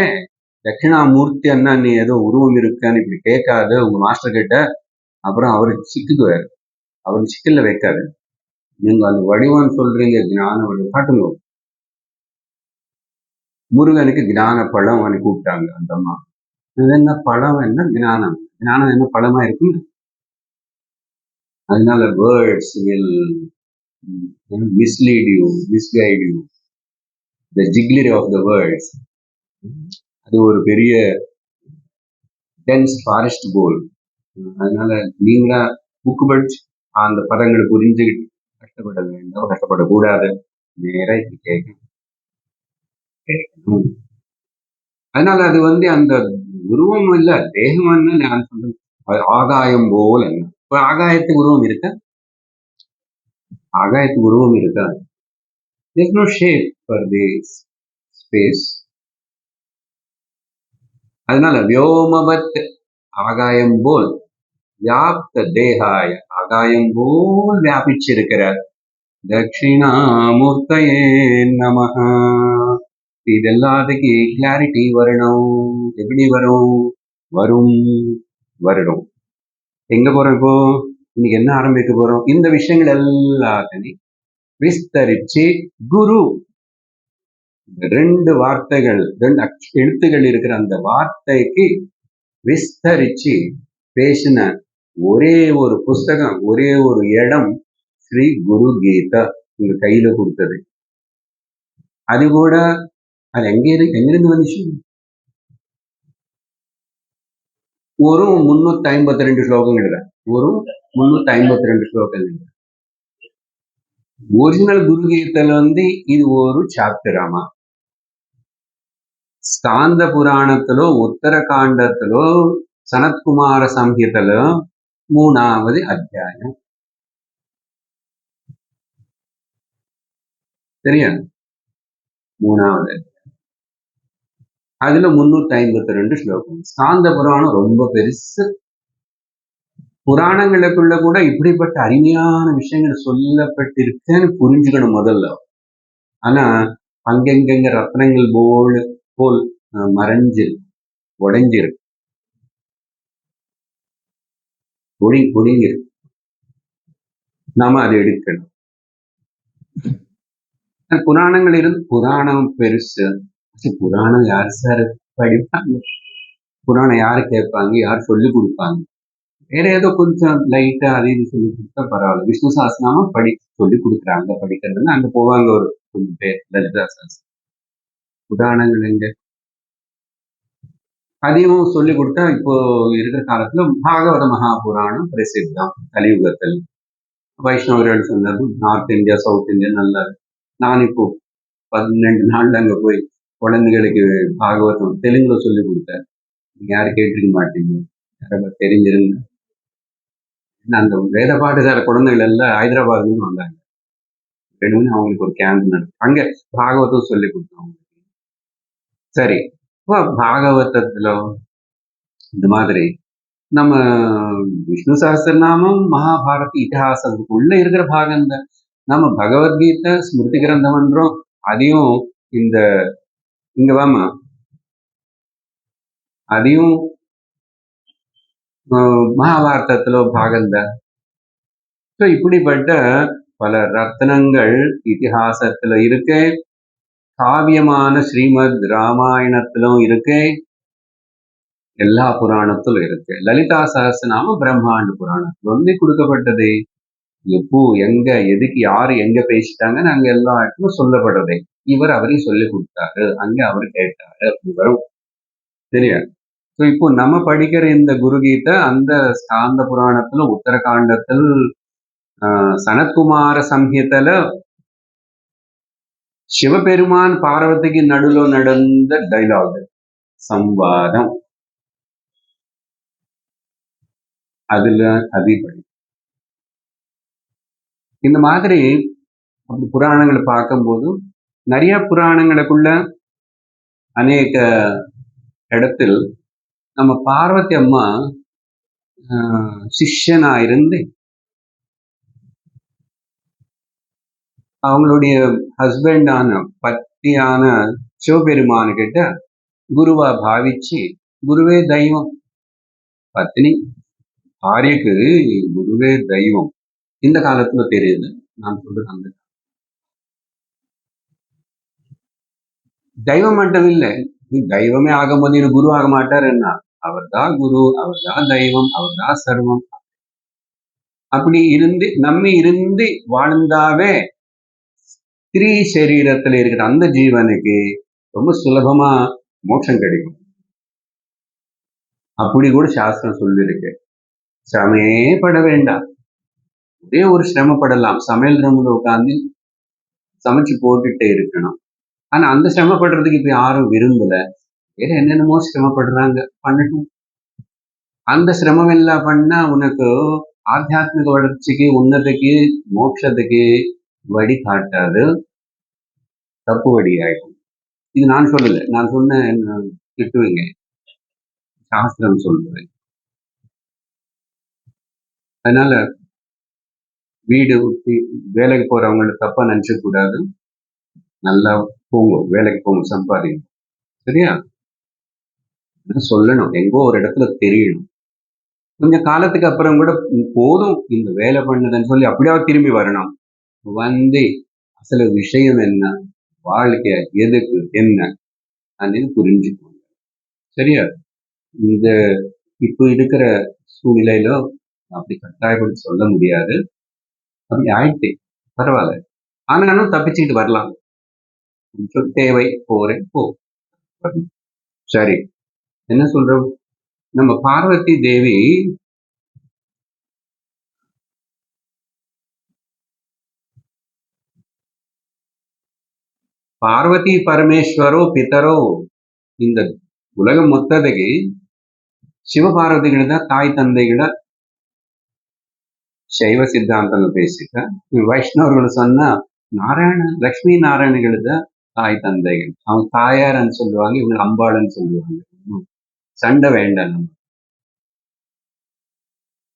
S1: தட்சிணாமூர்த்தி அண்ணா நீ ஏதோ உருவம் இருக்கான்னு இப்படி கேட்காத உங்க மாஸ்டர் கிட்ட, அப்புறம் அவரு சிக்குக்குவாரு, அவரு சிக்கல்ல வைக்காது. நீங்க அந்த வடிவம் சொல்றீங்க, ஞான வடிவம் காட்டுங்க. முருகனுக்கு ஞான பழம் அவனை கூப்பிட்டாங்க அந்த அம்மா. என்ன பழம், என்ன ஞானம், ஞானம் என்ன பழமா இருக்கும்? அதனால words will mislead you, misguide you, the jigglery of the words. அது ஒரு பெரிய டென்ஸ் ஃபாரஸ்ட் கோல். அதனால நீங்களா புக்கு படிச்சு அந்த பதங்களை புரிஞ்சுக்கிட்டு கஷ்டப்பட வேண்டாம், கஷ்டப்படக்கூடாது, நேரா இப்படி கேட்கணும். அதனால அது வந்து அந்த உருவம் இல்ல, தேகம் நான் சொல்றேன். அது ஆகாயம் போல. இப்ப ஆகாயத்துக்கு உருவம் இருக்கா? ஆகாயத்துக்கு உருவம் இருக்கா? There's no shape for this space. அதனால வியோமவத், ஆகாயம் போல், வியாப்த தேகாய, ஆகாயம் போல் வியாபிச்சிருக்கிறார். தட்சிணாமூர்த்தயே நமஹ. இது எல்லாத்துக்கு கிளாரிட்டி வரணும். எப்படி வரும்? வரணும். எங்க போறோம் இப்போ? இன்னைக்கு என்ன ஆரம்பிக்க போறோம்? இந்த விஷயங்கள் எல்லாத்தையும் விஸ்தரிச்சு குரு, ரெண்டு வார்த்தைகள், ரெண்டு எழுத்துகள் இருக்கிற அந்த வார்த்தைக்கு விஸ்தரிச்சு பேசின ஒரே ஒரு புஸ்தகம், ஒரே ஒரு இடம் ஸ்ரீ குரு கீதா உங்க கையில கொடுத்தது. அது கூட அது எங்கிருந்து வந்துச்சு? ஒரு 352 ஸ்லோகங்கள், ஒரு 352 ஸ்லோகங்கள். ஒரிஜினல் குரு கீதையில இது ஒரு சாப்டர். ஆமா, ஸ்காந்த புராணத்திலோ உத்தரகாண்டத்திலோ சனத்குமார சம்ஹிதலோ 3வது அத்தியாயம். தெரியாது? 3வது அதுல 352 ஸ்லோகம். ஸ்காந்த புராணம் ரொம்ப பெருசு. புராணங்களுக்குள்ள கூட இப்படிப்பட்ட அருமையான விஷயங்கள் சொல்லப்பட்டிருக்குன்னு புரிஞ்சுக்கணும் முதல்ல. ஆனா அங்கெங்க ரத்னங்கள் போல் மறைஞ்சு உடைஞ்சிருக்கு, பொடிங்கிருக்கு. நாம அதை எடுக்கணும். புராணங்கள் இருந்து புராணம் பெருசு. புராணம் யார் சார் படிப்பாங்க? புராணம் யாரு கேட்பாங்க? யார் சொல்லி கொடுப்பாங்க? வேற ஏதோ கொஞ்சம் லைட்டா அது இது சொல்லி கொடுத்தா பரவாயில்ல. விஷ்ணு சாஸ்திரமும் சொல்லி கொடுக்குறாங்க, படிக்கிறதுன்னு அங்க போவாங்க ஒரு கொஞ்சம் பேர். லலிதா சாஸ்திரம். புராணங்கள் எங்க? அதையும் சொல்லி கொடுத்தா இப்போ இருக்கிற காலத்துல பாகவத மகாபுராணம் பிரசித்தம். கலியுகத்தில் வைஷ்ணவர்கள் சொன்னது நார்த் இந்தியா, சவுத் இந்தியா நல்லா. நான் இப்போ 12 நாள்ல அங்க போய் குழந்தைகளுக்கு பாகவதம் தெலுங்குல சொல்லி கொடுத்தேன். நீங்க யாரும் கேட்டிருக்க மாட்டீங்க, யாராவது தெரிஞ்சிருங்க. அந்த வேத பாடசாலை குழந்தைகள் எல்லாம் ஹைதராபாத்ல இருந்து வந்தாங்க. 2 மணி அவங்களுக்கு ஒரு கேம்ப் நடக்கும், அங்க பாகவதம் சொல்லி கொடுத்தோம். சரி, இப்போ பாகவதத்துல இந்த மாதிரி நம்ம விஷ்ணு சஹஸ்ரநாமம் மகாபாரத இதிகாசத்துக்குள்ள இருக்கிற பாகம் தான். நம்ம பகவத்கீதை ஸ்மிருதி கிரந்தம் என்றோம். அதையும் இந்த இங்க வாமா, அதையும் மகாபாரதத்துல பாகம்தான். ஸோ இப்படிப்பட்ட பல ரத்னங்கள் இதிகாசத்துல இருக்கு. காவியமான ஸ்ரீமத் ராமாயணத்திலும் இருக்கு, எல்லா புராணத்திலும் இருக்கு. லலிதா சஹஸ்ரநாமம் பிரம்மாண்ட புராணத்துல கொடுக்கப்பட்டது. எப்போ எங்க எதுக்கு யாரு எங்க பேசிட்டாங்கன்னு அங்க எல்லா இடத்துலும் சொல்லப்படுறதே. இவர் அவரையும் சொல்லி கொடுத்தாரு, அங்க அவர் கேட்டாரு, அப்படி வரும். சரியா? ஸோ இப்போ நம்ம படிக்கிற இந்த குரு கீதை அந்த ஸ்காந்த புராணத்துல உத்தரகாண்டத்தில் சனத்குமார சம்ஹிதல சிவபெருமான் பார்வதிக்கு நடுவில் நடந்த டைலாக் சம்வாதம். அதுல அதிபடி இந்த மாதிரி அப்படி புராணங்களை பார்க்கும்போது நிறைய புராணங்களுக்குள்ள அநேக இடத்தில் நம்ம பார்வதி அம்மா சிஷ்யனா இருந்து அவங்களுடைய ஹஸ்பண்டான பத்தியான சிவபெருமானு கிட்ட குருவா பாவிச்சு, குருவே தெய்வம், பத்தினி பாரியக்கு குருவே தெய்வம். இந்த காலத்துல தெரியுது நான் சொல்றது. அந்த தெய்வம் மட்டும் இல்லை, தெய்வமே ஆகும்போது இது குரு ஆக மாட்டார் என்ன? அவர் தான் குரு, அவர் தான் தெய்வம், அவர் தான் சர்வம். அப்படி இருந்து நம்மை இருந்து வாழ்ந்தாவே ஸ்திரீ சரீரத்துல இருக்கிற அந்த ஜீவனுக்கு ரொம்ப சுலபமா மோட்சம் கிடைக்கும். அப்படி கூட சாஸ்திரம் சொல்லியிருக்கு. சிரமே பட வேண்டாம், ஒரே ஒரு சிரமப்படலாம், சமையல் ரூம்ல உட்காந்து சமைச்சு போட்டுட்டே இருக்கணும். ஆனா அந்த சிரமப்படுறதுக்கு இப்ப யாரும் விரும்பல. வேற என்னென்னமோ சிரமப்படுறாங்க, பண்ணட்டும். அந்த சிரமம் எல்லாம் பண்ணா உனக்கு ஆத்தியாத்மிக வளர்ச்சிக்கு, உன்னதிக்கு, மோட்சத்துக்கு வழி காட்டாது, தப்பு வழி ஆயிடும். இது நான் சொல்லல, நான் சொன்ன திட்டுவீங்க, சாஸ்திரம் சொல்றேன். அதனால வீடு வேலைக்கு போறவங்கள்ட்ட தப்பா நினைச்ச கூடாது. நல்லா போங்க, வேலைக்கு போங்க, சம்பாதிங்க. சரியா? சொல்லணும், எங்கோ ஒரு இடத்துல தெரியணும். கொஞ்சம் காலத்துக்கு அப்புறம் கூட போதும் இந்த வேலை பண்ணுதுன்னு சொல்லி அப்படியாவது திரும்பி வரணும். வந்து అసలు விஷயம் என்ன, வாழ்க்கை எதுக்கு என்ன అనేది புரிஞ்சுக்கோங்க. சரியா? இந்த இப்போ இருக்கிற சூழ்நிலையில அப்படி கட்டாயப்படுத்தி சொல்ல முடியாது. அப்படி ஆயிடுச்சு, பரவாயில்ல. ஆனாலும் தப்பிச்சுக்கிட்டு வரலாம். கொஞ்சம் தேவை, போறேன் போ. சரி, என்ன சொல்றோம்? நம்ம பார்வதி தேவி பார்வதி பரமேஸ்வரோ பிதரோ, இந்த உலகம் மொத்தத்துக்கு ಶಿವಪಾರ್ವತಿಗಳಿಂದ ತಾಯಿ ತಂದೆಗಳ ಶೈವ ಸಿದ್ಧಾಂತನ பேசிக்க, வைஷ்ணவர்கள் சொன்னா லக்ஷ்மி நாராயணர்கள தாய் தந்தைகள். அவங்க தாயார்ன்னு சொல்லுவாங்க, இவங்க அம்பாள்னு சொல்லுவாங்க. சண்டை வேண்டாம் நம்ம.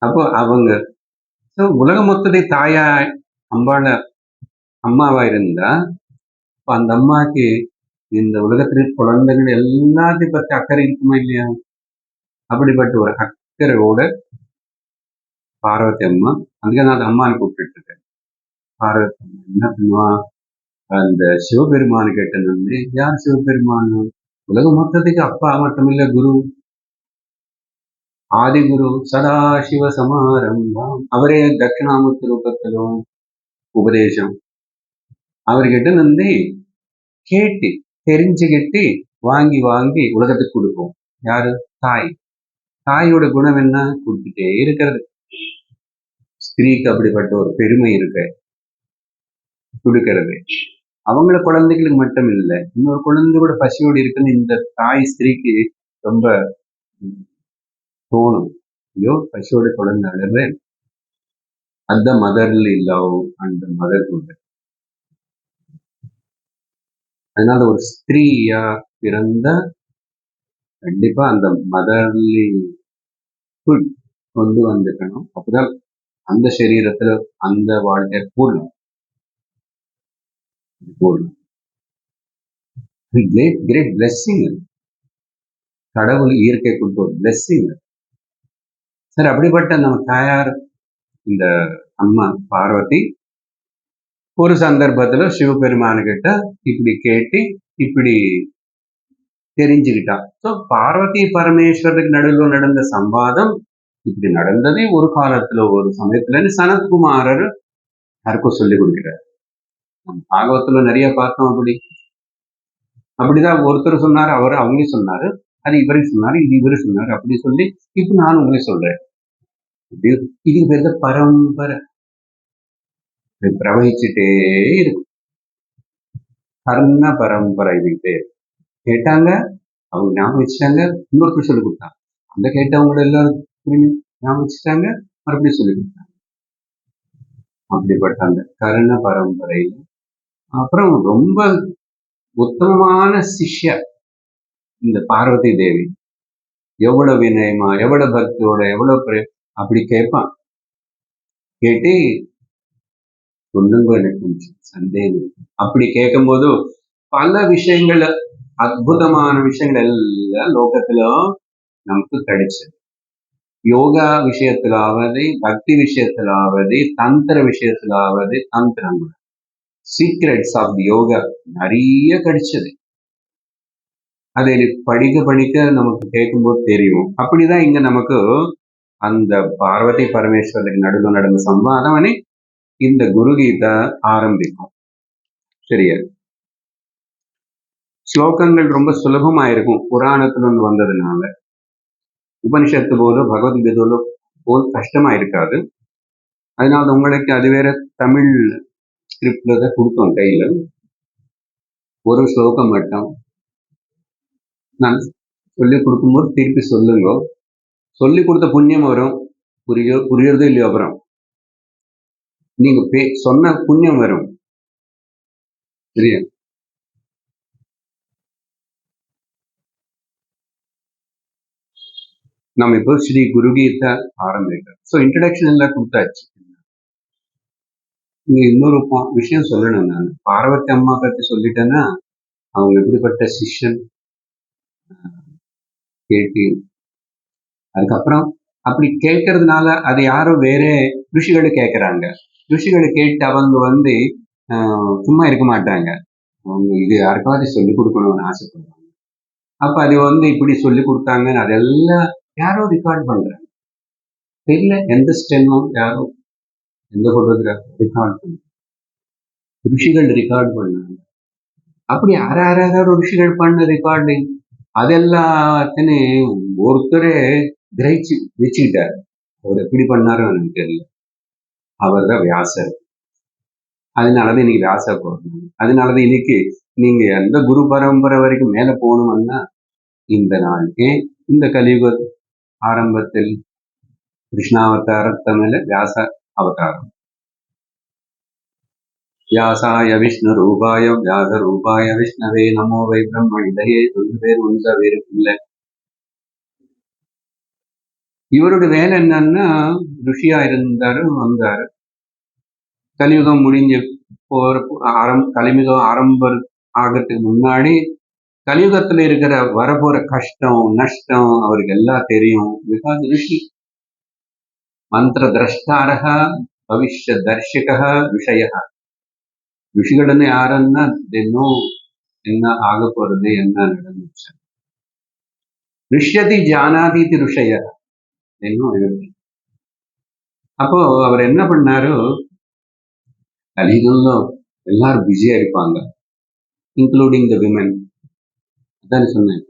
S1: அப்போ அவங்க உலகம் மொத்தத்தை தாயா அம்பாள அம்மாவா இருந்தா, அந்த அம்மாக்கு இந்த உலகத்தில் குழந்தைகள் எல்லாத்தையும் பத்தி அக்கறை இருக்குமா இல்லையா? அப்படிப்பட்ட ஒரு அக்கறையோட பார்வதி அம்மா, அதுக்கு நான் அந்த அம்மான்னு கூப்பிட்டு இருக்கேன். பார்வதி அம்மா என்ன பண்ணுவா, அந்த சிவபெருமான் கேட்டது வந்து, யார் சிவபெருமான்? உலகம் மொத்தத்துக்கு அப்பா மட்டுமில்ல, குரு, ஆதிகுரு, சதாசிவ சமாரம்பம். அவரே தட்சிணாமூர்த்தி ரூபத்திலும் உபதேசம். அவர்கிட்ட வந்து கேட்டு தெரிஞ்சுக்கிட்டு வாங்கி வாங்கி உலகத்துக்கு கொடுப்போம். யாரு? தாய். தாயோட குணம் என்ன? கொடுத்துட்டே இருக்கிறது. ஸ்திரீக்கு அப்படிப்பட்ட ஒரு பெருமை இருக்கு, கொடுக்கிறது. அவங்கள குழந்தைகளுக்கு மட்டும் இல்லை, இன்னொரு குழந்தை கூட பசியோடு இருக்குன்னு இந்த தாய் ஸ்திரீக்கு ரொம்ப தோணும். ஐயோ, பசியோட குழந்தை அழகு, அந்த மதர்லி லவ் அண்ட் மதர்ஹுட். அதனால ஒரு ஸ்திரீயா பிறந்த கண்டிப்பா அந்த மதர்லி ஃபுட் கொண்டு வந்துக்கணும். அப்பதான் அந்த சரீரத்துல அந்த வாழ்க்கை பூர்ணம். கிரேட் பிளெஸ்ஸிங், கடவுள் இயற்கை கொடுத்த ஒரு பிளெஸ்ஸிங். சரி, அப்படிப்பட்ட நம்ம தாயார் இந்த அம்மா பார்வதி ஒரு சந்தர்ப்பத்துல சிவபெருமானு கிட்ட இப்படி கேட்டு இப்படி தெரிஞ்சுக்கிட்டான். ஸோ பார்வதி பரமேஸ்வரருக்கு நடுவில் நடந்த சம்பாதம் இப்படி நடந்ததே ஒரு காலத்துல, ஒரு சமயத்துல சனத்குமாரர் யாருக்கும் சொல்லி கொடுக்கிறார். நம்ம பாகவத்துல நிறைய பார்த்தோம். அப்படிதான் ஒருத்தர் சொன்னாரு, அவங்களே சொன்னாரு, அது இவரையும் சொன்னாரு, இது இவரு சொன்னாரு, அப்படி சொல்லி இப்ப நான் உங்களே சொல்றேன். இதுக்கு பேர் பரம்பரை, பிரவகிச்சுட்டே இருக்கும். கர்ண பரம்பரை இதுக்கு பேர். கேட்டாங்க, அவங்க ஞாபகம் வச்சுட்டாங்க, இன்னொருத்தர் சொல்லி கொடுத்தாங்க. அந்த கேட்டவங்க எல்லாரும் ஞாபகம் வச்சுட்டாங்க, மறுபடியும் சொல்லி கொடுத்தாங்க. அப்படிப்பட்ட அந்த கர்ண பரம்பரையில அப்புறம் ரொம்ப உத்தமமான சிஷ்யா இந்த பார்வதி தேவி. எவ்வளவு வினயமா, எவ்வளவு பக்தியோட, எவ்வளவு அப்படி கேட்பான். கேட்டு சொல்லுங்க, எனக்கு கொஞ்சம் சந்தேகம். அப்படி கேட்கும்போது பல விஷயங்கள், அற்புதமான விஷயங்கள் எல்லாம் லோகத்துல நமக்கு கிடைச்சது. யோகா விஷயத்திலாவது, பக்தி விஷயத்திலாவது, தந்திர விஷயத்திலாவது, தந்திரங்கள், சீக்ரெட்ஸ் ஆஃப் தி யோகா நிறைய கிடைச்சது. அதை படிக்க நமக்கு கேட்கும்போது தெரியும். அப்படிதான் இங்க நமக்கு அந்த பார்வதி பரமேஸ்வரருக்கு நடுவில் நடந்த சம்வாதம் இந்த குரு கீதா ஆரம்பிக்கும். சரியா? ஸ்லோகங்கள் ரொம்ப சுலபமா இருக்கும், புராணத்துல இருந்து வந்ததுனால. உபனிஷத்து போல பகவத்கீதையிலோ போல் கஷ்டமா இருக்காது. அதனால உங்களுக்கு அது வேற தமிழ் ஸ்கிரிப்ட்ல தான் கொடுத்தோம் கையில. ஒரு ஸ்லோகம் மட்டும் நான் சொல்லி கொடுக்கும்போது திருப்பி சொல்லுங்க. சொல்லி கொடுத்த புண்ணியம் வரும், புரியறது இல்லையோ அப்புறம் நீங்க சொன்ன புண்ணியம் வரும். சரியா? நம்ம இப்போ ஸ்ரீ குரு கீதா ஆரம்பிக்கிறோம். ஸோ இன்ட்ரடக்ஷன் எல்லாம் கொடுத்தாச்சு. இங்க இன்னொரு விஷயம் சொல்லணும். நான் பார்வதி அம்மா பத்தி சொல்லிட்டேன்னா, அவங்க எப்படிப்பட்ட சிஷ்யன் கேட்டு, அதுக்கப்புறம் அப்படி கேட்கறதுனால அது யாரும் வேற ரிஷிகளை கேட்கிறாங்க. ருஷிகளை கேட்டு அவங்க சும்மா இருக்க மாட்டாங்க. அவங்க இது யாருக்காவது சொல்லிக் கொடுக்கணும்னு ஆசைப்படுவாங்க. அப்ப அது இப்படி சொல்லி கொடுத்தாங்கன்னு அதெல்லாம் யாரோ ரெக்கார்ட் பண்றாங்க. தெரியல எந்த ஸ்டென்னோ யாரோ எந்த போட்டோகிராஃபர் ரெக்கார்ட் பண்ண ருஷிகள் ரெக்கார்ட் பண்ணாங்க. அப்படி யாராரோ ருஷிகள் பண்ண ரெக்கார்டிங் அதெல்லாத்தையும் ஒருத்தரே கிரகிச்சு வச்சுக்கிட்டாரு. அவர் எப்படி பண்ணாரோ எனக்கு தெரியல. அவர் தான் வியாசர். அதனாலதான் இன்னைக்கு வியாசர் போறாங்க. அதனாலதான் இன்னைக்கு நீங்க எந்த குரு பரம்பரை வரைக்கும் மேல போகணும்னா இந்த நாள் ஏன் இந்த கலியுக ஆரம்பத்தில் கிருஷ்ணாவதாரத்தை மேல வியாச அவதாரம். வியாசாய விஷ்ணு ரூபாய வியாச ரூபாய விஷ்ணவே நமோ வை பிரம்மணிதையே பேர் ஒன்றா வேறு இல்லை. இவருடைய வேலை என்னன்னா ருஷியா இருந்தாரு, வந்தாரு. கலியுகம் முடிஞ்சு கலியுகம் ஆரம்பம் ஆகிறதுக்கு முன்னாடி கலியுகத்துல இருக்கிற வரப்போற கஷ்டம் நஷ்டம் அவருக்கு எல்லாம் தெரியும். பிகாஸ் ரிஷி மந்திர திரஷ்டாரக பவிஷ்ய தர்ஷக ரிஷய. ரிஷிகள்னு யாருன்னா தினம் என்ன ஆக போறது, என்ன நடந்துச்சு. ரிஷ்யதி ஜானாதீதி ருஷய என்னும் இருக்கு. அப்போ அவர் என்ன பண்ணாரு, கலியுகம்ல எல்லாரும் பிஸியா இருப்பாங்க, இன்க்ளூடிங் த விமன். அதான் சொன்னேன்,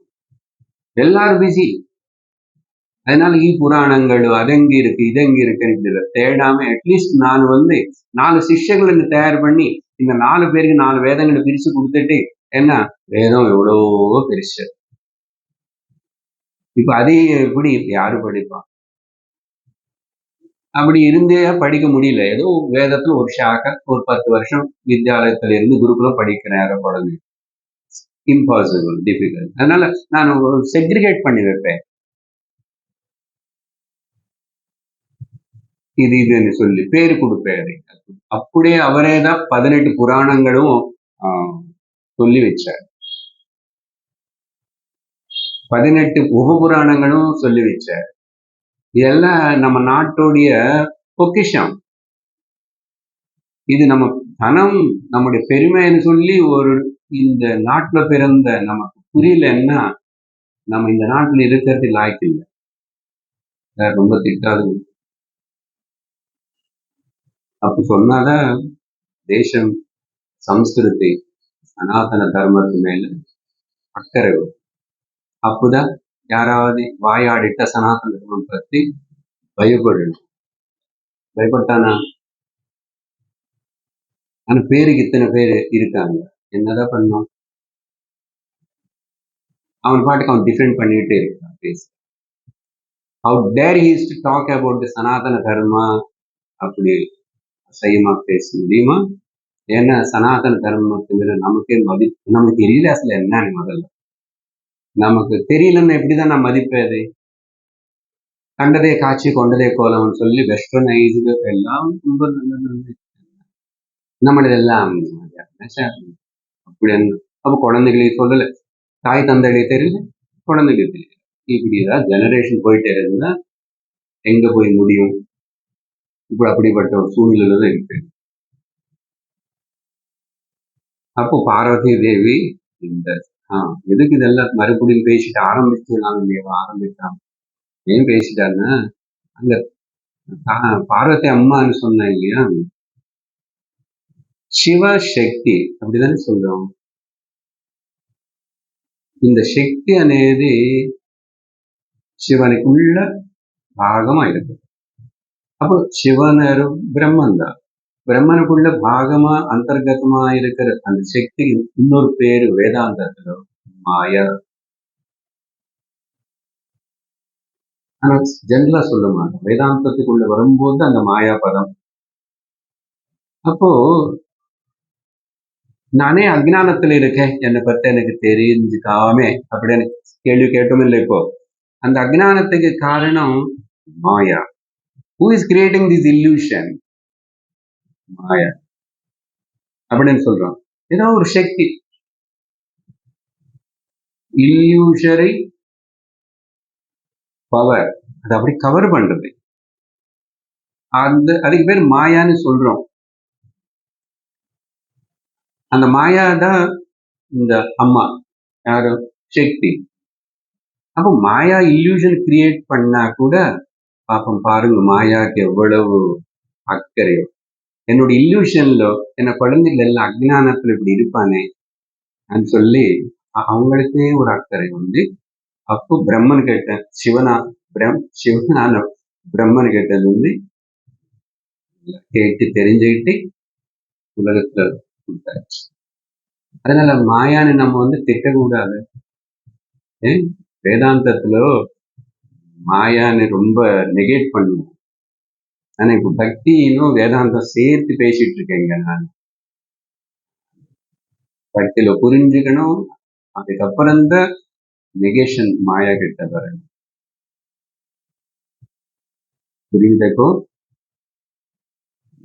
S1: எல்லாரும் பிஸி. அதனால புராணங்கள் அதெங்க இருக்கு இதெங்க இருக்குன்னு தேடாம அட்லீஸ்ட் நான் 4 சிஷ்யங்களை தயார் பண்ணி இந்த 4 பேருக்கு 4 வேதங்களை பிரிச்சு கொடுத்துட்டு, என்ன வேதம் எவ்வளவோ பெருசு. இப்ப அதே எப்படி யாரு படிப்பான்? அப்படி இருந்தே படிக்க முடியல. ஏதோ வேதத்துல ஒரு ஷாக்க ஒரு 10 வருஷம் வித்யாலயத்துல இருந்து குருகுலம் படிக்கிற குழந்தை. Impossible, difficult. அதனால நான் செக்ரிகேட் பண்ணி வைப்பேன். இதுன்னு சொல்லி பேரு கொடுப்பேன். அப்படியே அவரே தான் 18 புராணங்களும் சொல்லி வச்சார். 18 உபபுராணங்களும் சொல்லி வச்சார். இதெல்லாம் நம்ம நாட்டுடைய பொக்கிஷம். இது நம்ம தனம், நம்முடைய பெருமைன்னு சொல்லி இந்த நாட்டுல பிறந்த நமக்கு புரியலன்னா நம்ம இந்த நாட்டுல இருக்கிறது லாய்க்கு இல்லை. ரொம்ப திட்டாது. அப்ப சொன்னாதான் தேசம் சம்ஸ்கிருதி சனாதன தர்மத்து மேல அக்கறை வரும். அப்பதான் யாராவது வாயாடிட்ட சனாதன தர்மம் பத்தி பயப்படணும். பயப்பட்டானா? ஆனா பேருக்கு இத்தனை பேர் இருக்காங்க, என்னதான் பண்ணும்? அவன் பாட்டுக்கு அவன் டிஃபெண்ட் பண்ணிட்டே இருக்கான். பேச how dare he is to talk about the Sanatana Dharma அப்படி அசையமா பேச முடியுமா? ஏன்னா சனாதன தர்மத்துங்கிற நமக்கு தெரியல அசல என்னன்னு. முதல்ல நமக்கு தெரியலன்னு எப்படிதான் நான் மதிப்பேது? கண்டதே காட்சி கொண்டதே கோலம்னு சொல்லி வெஸ்டர்னைஸ்டு எல்லாம் ரொம்ப நல்லது. நம்மளதெல்லாம் அப்படி அப்ப குழந்தைகளை சொல்லல, தாய் தந்தைகளை தெரியல, குழந்தைகள் தெரியல. இப்படிதான் ஜெனரேஷன் போயிட்டே இருந்தா எங்க போய் முடியும்? இப்ப அப்படிப்பட்ட ஒரு சூழ்நிலையில தான் இருக்கு. அப்போ பார்வதி தேவி இந்த எதுக்கு இதெல்லாம் மறுபடியும் பேசிட்டு ஆரம்பிச்சு நாங்க ஆரம்பிக்கலாம் ஏன் பேசிட்டாருன்னா, அங்க பார்வதி அம்மான்னு சொன்னேன் இல்லையா, சிவ சக்தி அப்படிதானே சொல்றோம். இந்த சக்தி అనేది சிவனுக்குள்ள பாகமா இருக்கு. அப்போ சிவனரு பிரம்மன் தான். பிரம்மனுக்குள்ள பாகமா அந்தர்கதமா இருக்கிற அந்த சக்தி இன்னொரு பேரு வேதாந்தத்துல மாயா. ஆனா ஜென்ரலா சொல்ல மாட்டோம். வேதாந்தத்துக்குள்ள வரும்போது அந்த மாயா பதம். அப்போ நானே அஜ்ஞானத்துல இருக்கேன், என்னை பத்தி எனக்கு தெரிஞ்சுக்காம அப்படின்னு கேள்வி கேட்டும் இல்லை. இப்போ அந்த அஜ்ஞானத்துக்கு காரணம் மாயா. Who is creating this illusion? மாயா அப்படின்னு சொல்றோம். ஏதோ ஒரு சக்தி இல்லூஷரி பவர், அது அப்படி கவர் பண்றது. அதுக்கு பேர் மாயான்னு சொல்றோம். அந்த மாயா தான் இந்த அம்மா, யாரு? சக்தி. அப்போ மாயா இல்யூஷன் கிரியேட் பண்ணா கூட பாப்போம், பாருங்க மாயாக்கு எவ்வளவு அக்கறையோ. என்னோட இல்யூஷன்ல என்ன குழந்தைகள் எல்லாம் அஜ்ஞானத்துல இப்படி இருப்பானே சொல்லி அவங்களுக்கே ஒரு அக்கறை வந்து. அப்போ பிரம்மன் கேட்டேன், சிவனான பிரம்மன் கேட்டது வந்து கேட்டு தெரிஞ்சுக்கிட்டு உலகத்துல கொடுத்தாச்சு. அதனால மாயான்னு நம்ம வந்து திட்டக்கூடாது. வேதாந்தத்துல மாயான்னு ரொம்ப நெகேட் பண்ணுவோம். ஆனா இப்ப பக்தியும் வேதாந்தம் சேர்த்து பேசிட்டு இருக்கேங்க. நான் பக்தியில புரிஞ்சுக்கணும், அதுக்கப்புறம் தான் நெகேஷன் மாயா கிட்ட வரணும். புரிந்தக்கோ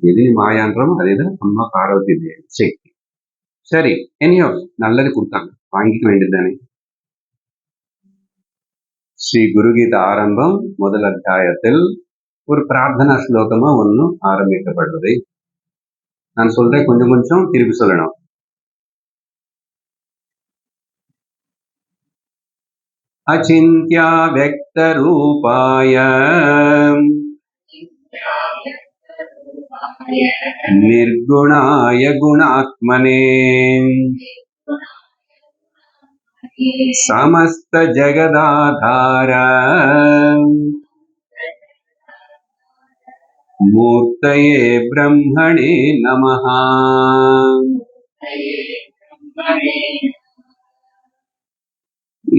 S1: எது மாயான்றோம் அதேதான் அம்மா பார்வதி தேவி சக்தி. சரி, என்னையோ நல்லது கொடுத்தாங்க, வாங்கிக்க வேண்டியதுதானே. ஸ்ரீ குருகீத ஆரம்பம் முதல் அத்தியாயத்தில் ஒரு பிரார்த்தனா ஸ்லோகமா ஒண்ணு ஆரம்பிக்கப்படுவதை நான் சொல்றேன். கொஞ்சம் கொஞ்சம் திருப்பி சொல்லணும். அச்சிந்த்யா வியக்த ரூபாய निर्गुणाय गुणात्मने समस्त जगदाधार मूर्तये ब्रह्मणे नमः.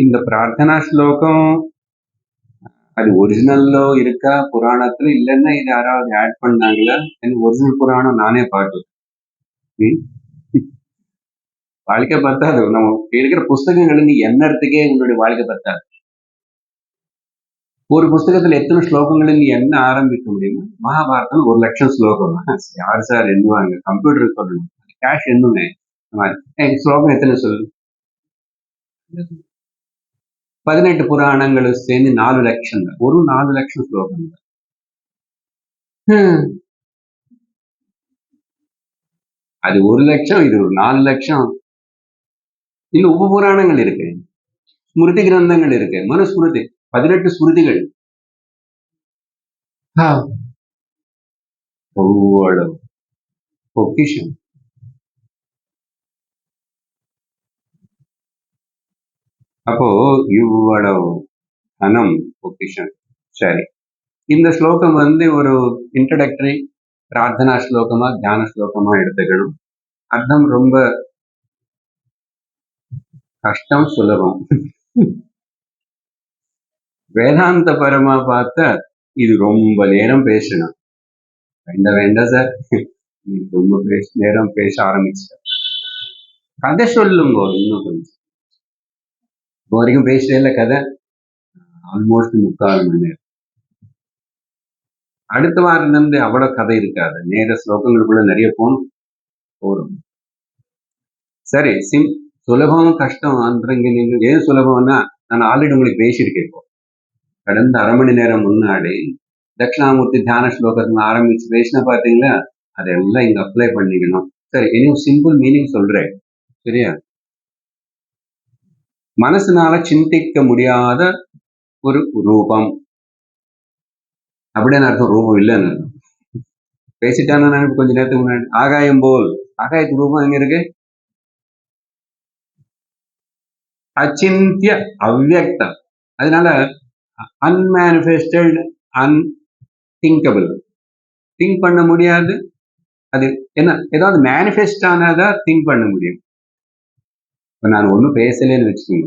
S1: இந்த பிரார்த்தனா ஸ்லோகம் அது ஒரிஜினல்ல இருக்கா புராணத்துல, இல்லைன்னா இது யாராவது ஆட் பண்ணாங்களா? எனக்கு ஒரிஜினல் புராணம் நானே பார்க்கணும். வாழ்க்கை பத்தாது. நம்ம இருக்கிற புஸ்தகங்கள் எண்ணறதுக்கே உங்களுடைய வாழ்க்கை பத்தாது. ஒரு புஸ்தகத்துல எத்தனை ஸ்லோகங்கள் நீ என்ன ஆரம்பிக்க முடியுமா? மகாபாரதம் 1,00,000 ஸ்லோகம். யாரு சார் எண்ணுவாங்க? கம்ப்யூட்டர் சொல்லணும், கேஷ் எண்ணுமே. ஸ்லோகம் எத்தனை சொல்லு? 18 புராணங்கள் சேர்ந்து 4,00,000 தான். ஒரு 4,00,000 ஸ்லோகம் தான். அது 1,00,000, இது ஒரு 4,00,000. இன்னும் உப புராணங்கள் இருக்கு, ஸ்மிருதி கிரந்தங்கள் இருக்கு, மனுஸ்மிருதி 18 ஸ்மிருதிகள். பொக்கிஷம். அப்போ இவ்வளவு தனம் பொக்கிஷம். சரி, இந்த ஸ்லோகம் வந்து ஒரு இன்ட்ரடக்டரி பிரார்த்தனா ஸ்லோகமா தியான ஸ்லோகமா எடுத்துக்கணும். அர்த்தம் ரொம்ப கஷ்டம், சுலபம். வேதாந்த பரமா பார்த்தா இது ரொம்ப நேரம் பேசணும். வேண்டாம் சார், ரொம்ப நேரம் பேச ஆரம்பிச்சிட்டேன். கதை சொல்லுங்க இன்னும் கொஞ்சம். இப்போ வரைக்கும் பேசல கதை, ஆல்மோஸ்ட் 3/4 மணி நேரம். அடுத்த வாரம் இருந்து அவ்வளவு கதை இருக்காது, நேர ஸ்லோகங்களுக்குள்ள நிறைய போரும். சரி, சுலபம் கஷ்டம் அன்றீங்க நீங்க. ஏன் சுலபம்னா, நான் ஆல்ரெடி உங்களுக்கு பேசியிருக்கேன். இப்போ கடந்த 1/2 மணி நேரம் முன்னாடி தட்சிணாமூர்த்தி தியான ஸ்லோகத்துல ஆரம்பிச்சு பேசின பாத்தீங்களா? அதெல்லாம் இங்க அப்ளை பண்ணிக்கணும். சரி, இன்னும் சிம்பிள் மீனிங் சொல்றேன், சரியா? மனசுனால சிந்திக்க முடியாத ஒரு ரூபம் அப்படின்னு அர்த்தம். ரூபம் இல்லைன்னு அர்த்தம். பேசிட்டான கொஞ்ச நேரத்துக்கு முன்னாடி ஆகாயம் போல். ஆகாயத்துக்கு ரூபம் எங்க இருக்கு? அச்சிந்திய அவ்யக்தம். அதனால அன்மேனிஃபெஸ்டட், அன்திங்கபிள். திங்க் பண்ண முடியாது. அது என்ன, ஏதாவது மேனிஃபெஸ்ட் ஆனாதா திங்க் பண்ண முடியும். இப்ப நான் ஒன்னும் பேசலன்னு வச்சுக்கோங்க,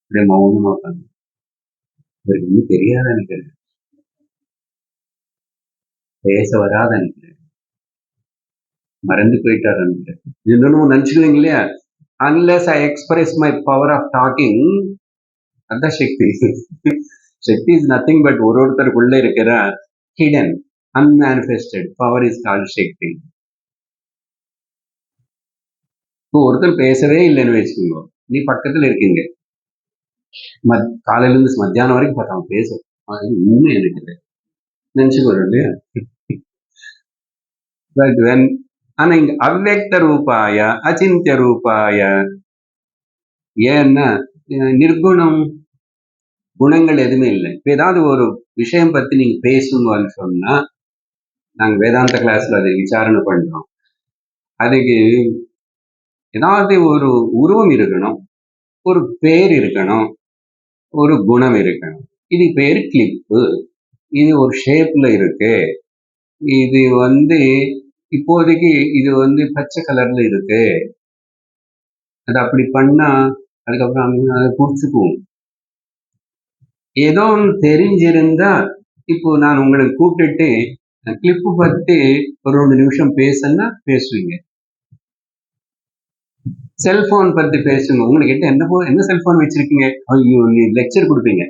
S1: அப்படியே மௌனமா உட்காந்து, இவருக்கு ஒன்னும் தெரியாத நினைக்கிறேன், பேச வராத நினைக்கிறேன், மறந்து போயிட்டாரு நினைக்கிறேன், இன்னொன்னு நினைச்சுக்குவீங்க இல்லையா? Unless I express my power of talking, அதான் சக்தி. சக்தி இஸ் நத்திங் பட் ஒருத்தருக்குள்ள இருக்கிற hidden, unmanifested power is called சக்தி. இப்போ ஒருத்தர் பேசவே இல்லைன்னு வச்சுக்கோங்க, நீ பக்கத்துல இருக்கீங்க, காலையில இருந்து மத்தியானம் வரைக்கும் பார்த்தாங்க பேச உண்மை எனக்கு நினைச்சுக்கோ இல்லையா? But when ஆனா இங்க அவ்வக்த ரூபாய, அச்சிந்திய ரூபாய, ஏன்னா நிர்குணம், குணங்கள் எதுவுமே இல்லை. இப்ப ஏதாவது ஒரு விஷயம் பத்தி நீங்க பேசுங்கன்னு சொன்னா, நாங்க வேதாந்த கிளாஸ்ல அதை விசாரணை பண்றோம். அதுக்கு ஏதாவது ஒரு உருவம் இருக்கணும், ஒரு பேர் இருக்கணும், ஒரு குணம் இருக்கணும். இது பேரு கிளிப்பு. இது ஒரு ஷேப்ல இருக்கு. இது இப்போதைக்கு இது பச்சை கலர்ல இருக்கு. அது அப்படி பண்ணா அதுக்கப்புறம் அதை புடிச்சுக்குவோம். ஏதோ ஒன்று தெரிஞ்சிருந்தா, இப்போ நான் உங்களை கூப்பிட்டுட்டு கிளிப்பு பத்தி ஒரு 2 நிமிஷம் பேசுன்னா பேசுவீங்க. செல்போன் பத்தி பேசுங்க. உங்களுக்கு என்ன செல்போன் வச்சிருக்கீங்க? ஐயோ, நீ லெக்சர் கொடுப்பீங்க.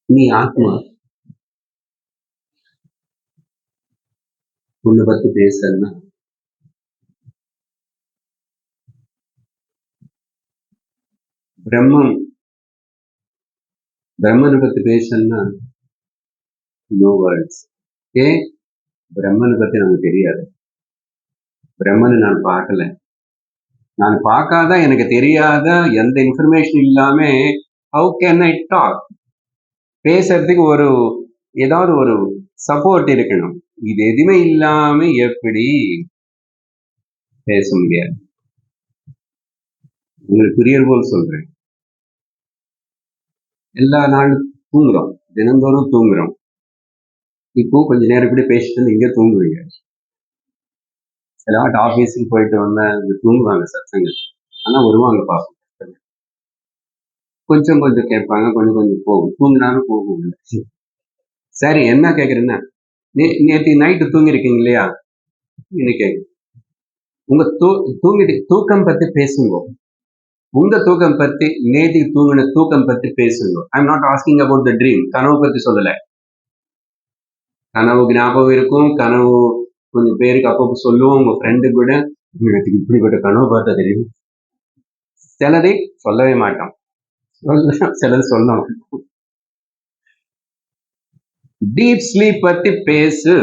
S1: நீ ஆத்மா உன்னை பத்தி பேசுன்னா பிரம்மனை பத்தி பேசுன்னா நோ வேர்ட்ஸ். ஏன்? பிரம்மனை பத்தி நமக்கு தெரியாது. பிரம்மனை நான் பார்க்கல. நான் பார்க்காத, எனக்கு தெரியாத, எந்த இன்ஃபர்மேஷன் இல்லாம ஹவு கேன் ஐ டாக்? பேசுறதுக்கு ஏதாவது ஒரு சப்போர்ட் இருக்கணும். இது எதுவுமே இல்லாம எப்படி பேச முடியாது? உங்களுக்கு புரியற போல் சொல்றேன். எல்லா நாளும் தூங்குறோம், தினந்தோறும் தூங்குறோம். இப்போ கொஞ்ச நேரம் இப்படி பேசிட்டு இங்க தூங்குவீங்க. எல்லாரும் ஆபீஸுக்கு போயிட்டு வந்தா தூங்குவாங்க சத்சங்க. ஆனா வருவாங்க பார்ப்போம். கொஞ்சம் கொஞ்சம் கேட்பாங்க, கொஞ்சம் கொஞ்சம் போகும். தூங்கினாலும் போகும். சரி, என்ன கேக்குறேன்னா, நேற்று நைட்டு தூங்கி இருக்கீங்க இல்லையா? இன்னைக்கு உங்க தூக்கம் பத்தி பேசுங்க. உங்க தூக்கம் பத்தி, நேற்று தூங்கின தூக்கம் பத்தி பேசுங்க. I am not asking about the dream. கனவு பத்தி சொல்லல. கனவு ஞாபகம் இருக்கும். கனவு கொஞ்சம் பேருக்கு அப்பப்போ சொல்லுவோம். உங்க ஃப்ரெண்டு கூட எனக்கு இப்படிப்பட்ட கனவு பார்த்தா தெரியும். சிலதை சொல்லவே மாட்டோம், சிலது சொல்லணும். டீப் ஸ்லீப் பத்தி பேசு.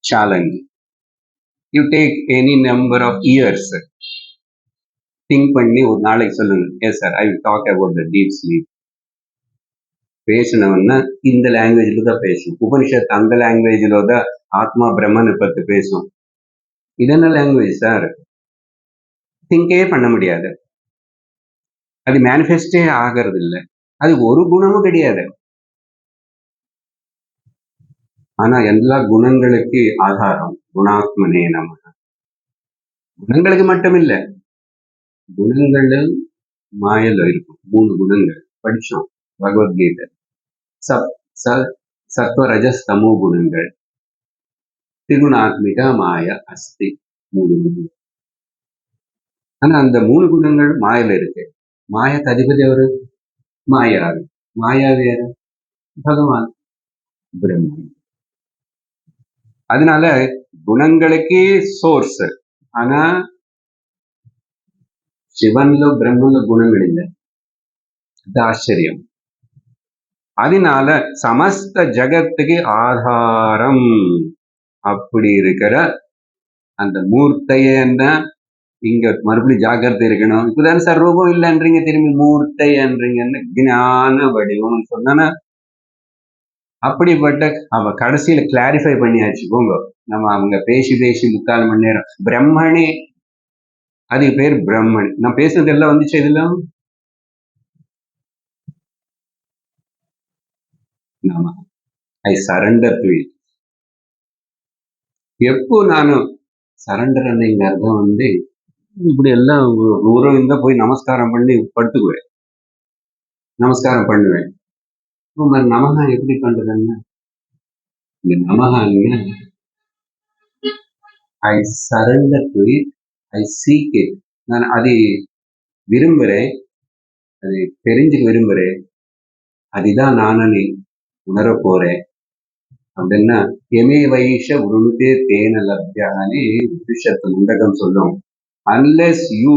S1: Challenge. You take any number of years. Think பண்ணி ஒரு நாளைக்கு சொல்லுங்க. Yes sir, I will talk about the deep sleep. பேசினவன்னா இந்த லாங்குவேஜ்ல தான் பேசும். உபனிஷத் அந்த லாங்குவேஜ்ல தான் ஆத்மா பிரம்மனை பத்தி பேசும். இது என்ன லாங்குவேஜ் சார்? திங்கே பண்ண முடியாது. அது மேனிஃபெஸ்டே ஆகிறது இல்லை. அது ஒரு குணமும் கிடையாது. ஆனா எல்லா குணங்களுக்கு ஆதாரம் குணாத்மனே நம. குணங்களுக்கு மட்டும் இல்ல, குணங்கள் மாயல இருக்கும். 3 குணங்கள் படிச்சோம் பகவத்கீதை. சத்வ ரஜஸ் தமோ குணங்கள், திரிகுணாத்மிகா மாய அஸ்தி. 3 குணங்கள். ஆனா அந்த 3 குணங்கள் மாயல இருக்கு. மாயக்கு அதிபதி அவரு மாயாவி. மாயாவி யாரு? பகவான் பிரம்மன். அதனால குணங்களுக்கே சோர்ஸ். ஆனா சிவன்ல பிரம்மன்ல குணங்கள் இல்லை. இது ஆச்சரியம். அதனால சமஸ்த ஜகத்துக்கு ஆதாரம் அப்படி இருக்கிற அந்த மூர்த்தையன்னா இங்க மறுபடியும் ஜாக்கிரதை இருக்கணும். இப்பதான் சார் ரூபம் இல்லைன்றீங்க, திரும்பி மூர்த்தையன்றீங்கன்னு ஞான வடிவம்னு சொன்னா அப்படிப்பட்ட அவ கடைசியில கிளாரிஃபை பண்ணியாச்சு. போங்க, நம்ம அவங்க பேசி 3/4 மணி நேரம் பிரம்மனே, அதுக்கு பேர் பிரம்மன். நான் பேசுறது எல்லாம் வந்துச்சு. இதெல்லாம் ஐ சரண்டர் டு இட். எப்போ நானும் சரண்டர் அன்னைங்க அர்த்தம் இப்படி எல்லாம் தூரம் இருந்தா போய் நமஸ்காரம் பண்ணி படுத்துக்குவேன், நமஸ்காரம் பண்ணுவேன். நமகா எப்படி பண்றதுன்னா, இந்த நமகான்னு I surrender to it, I seek it. நான் அதை விரும்புறேன், அதை தெரிஞ்சுக்க விரும்புறேன். அதுதான் நானும் உணர போறேன் அப்படின்னா எமே வைஷ உருளுதே தேன லப்யானே உபனிஷத்து முண்டகம் சொல்லும். Unless you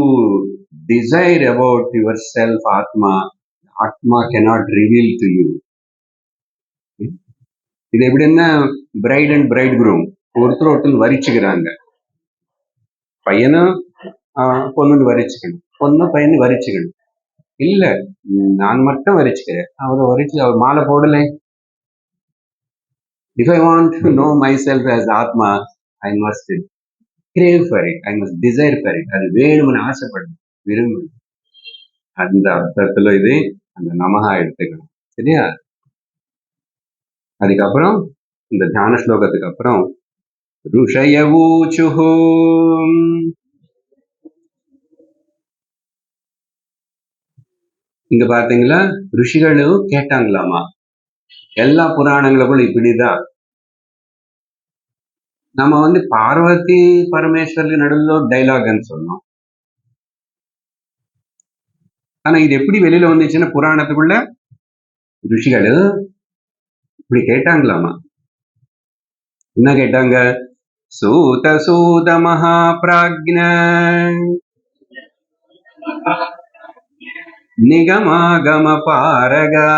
S1: desire about yourself, Atma, Atma cannot reveal to you. இது எப்படின்னா பிரைட் அண்ட் பிரைட் குரூம் ஒருத்தர் வரிச்சுக்கிறாங்க. பையனும் பொண்ணுன்னு வரிச்சுக்கணும், பொண்ணு பையனு வரிச்சுக்கணும். இல்ல, நான் மட்டும் வரிச்சுக்கிறேன், அவரை வரிச்சு அவர் மாலை போடலை. If I want to know myself as Atma, I must crave for it, I must desire for it. அது வேணும்னு ஆசைப்படணும், விரும்பு. அந்த அர்த்தத்துல இது அந்த நமஹா எடுத்துக்கணும். சரியா? அதுக்கப்புறம் இந்த தியான ஸ்லோகத்துக்கு அப்புறம் ருஷயவூச்சுஹு, இங்க பாத்தீங்களா, ருஷிகளும் கேட்டாங்களாமா. எல்லா புராணங்களுக்கும் இப்படிதான். நம்ம பார்வதி பரமேஸ்வரர் நடுவில் டைலாக்னு சொன்னோம். ஆனா இது எப்படி வெளியில வந்துச்சுன்னா, புராணத்துக்குள்ள ருஷிகள் இப்படி கேட்டாங்களாமா. என்ன கேட்டாங்க? சூத சூத மகாபிராக்ஞ நிகமாகம பாரகா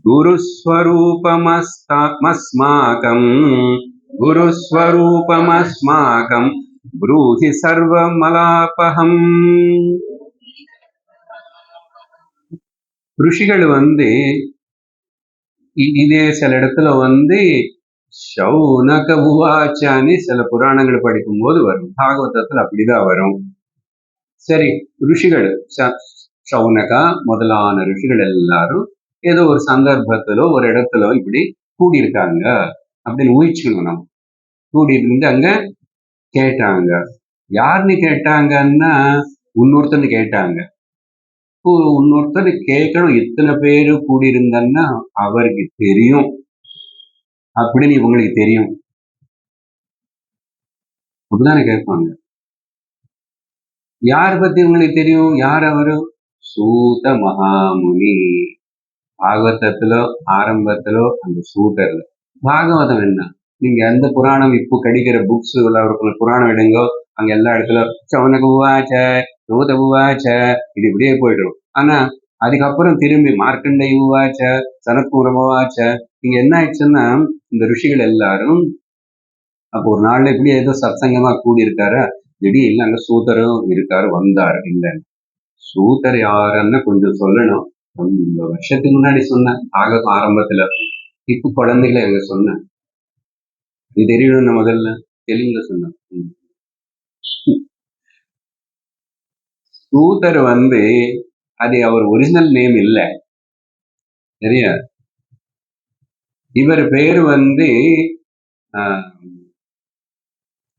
S1: குருஸ்வரூபமஸ்மாகம் ப்ரூஹி சர்வமலாபஹம். ருஷிகள் இதே சில இடத்துல சௌனக உவாச்சான்னு சில புராணங்கள் படிக்கும் போது வரும். பாகவதத்துல அப்படிதான் வரும். சரி, ருஷிகள் சௌனகா முதலான ருஷிகள் எல்லாரும் ஏதோ ஒரு சந்தர்ப்பத்திலோ ஒரு இடத்துல இப்படி கூடியிருக்காங்க அப்படின்னு ஊகிச்சுக்கணும். நம்ம கூடி இருந்து அங்க கேட்டாங்க. யாருன்னு கேட்டாங்கன்னா, இன்னொருத்தன்னு கேட்டாங்க. இன்னொருத்தர் கேட்கணும், இத்தனை பேரு கூடியிருந்தன்னா அவருக்கு தெரியும் அப்படின்னு இவங்களுக்கு தெரியும், அப்படிதானே கேட்பாங்க. யார் பத்தி உங்களுக்கு தெரியும்? யார் அவரு? சூத மகாமுனி. பாகவதத்திலோ ஆரம்பத்திலோ அந்த சூதர். பாகவதம் என்ன? நீங்க எந்த புராணம் இப்போ கடிக்கிற புக்ஸ் புராணம் எடுங்கோ, அங்க எல்லா இடத்துல சவனக உவாச்ச சூத உவாச்ச இது இப்படியே போயிடும். ஆனா அதுக்கப்புறம் திரும்பி மார்க்கண்டை உவாச்ச சனத்குர உவாச்ச. இங்க என்ன ஆயிடுச்சுன்னா, இந்த ருஷிகள் எல்லாரும் அப்போ ஒரு நாள்ல இப்படி ஏதோ சத்சங்கமா கூடி இருக்காரு. திடீர் இல்ல, அங்க சூதரும் இருக்காரு, வந்தாரு. இல்லைன்னு சூதர் யாருன்னு கொஞ்சம் சொல்லணும். ரொம்ப வருஷத்துக்கு முன்னாடி சொன்னேன் ஆகம ஆரம்பத்துல. இப்ப குழந்தைகளை அங்க சொன்னேன், இது தெரியணும்னு முதல்ல தெலுங்குல சொன்னேன். சூதர் அது அவர் ஒரிஜினல் நேம் இல்லை, சரியா? இவர் பேரு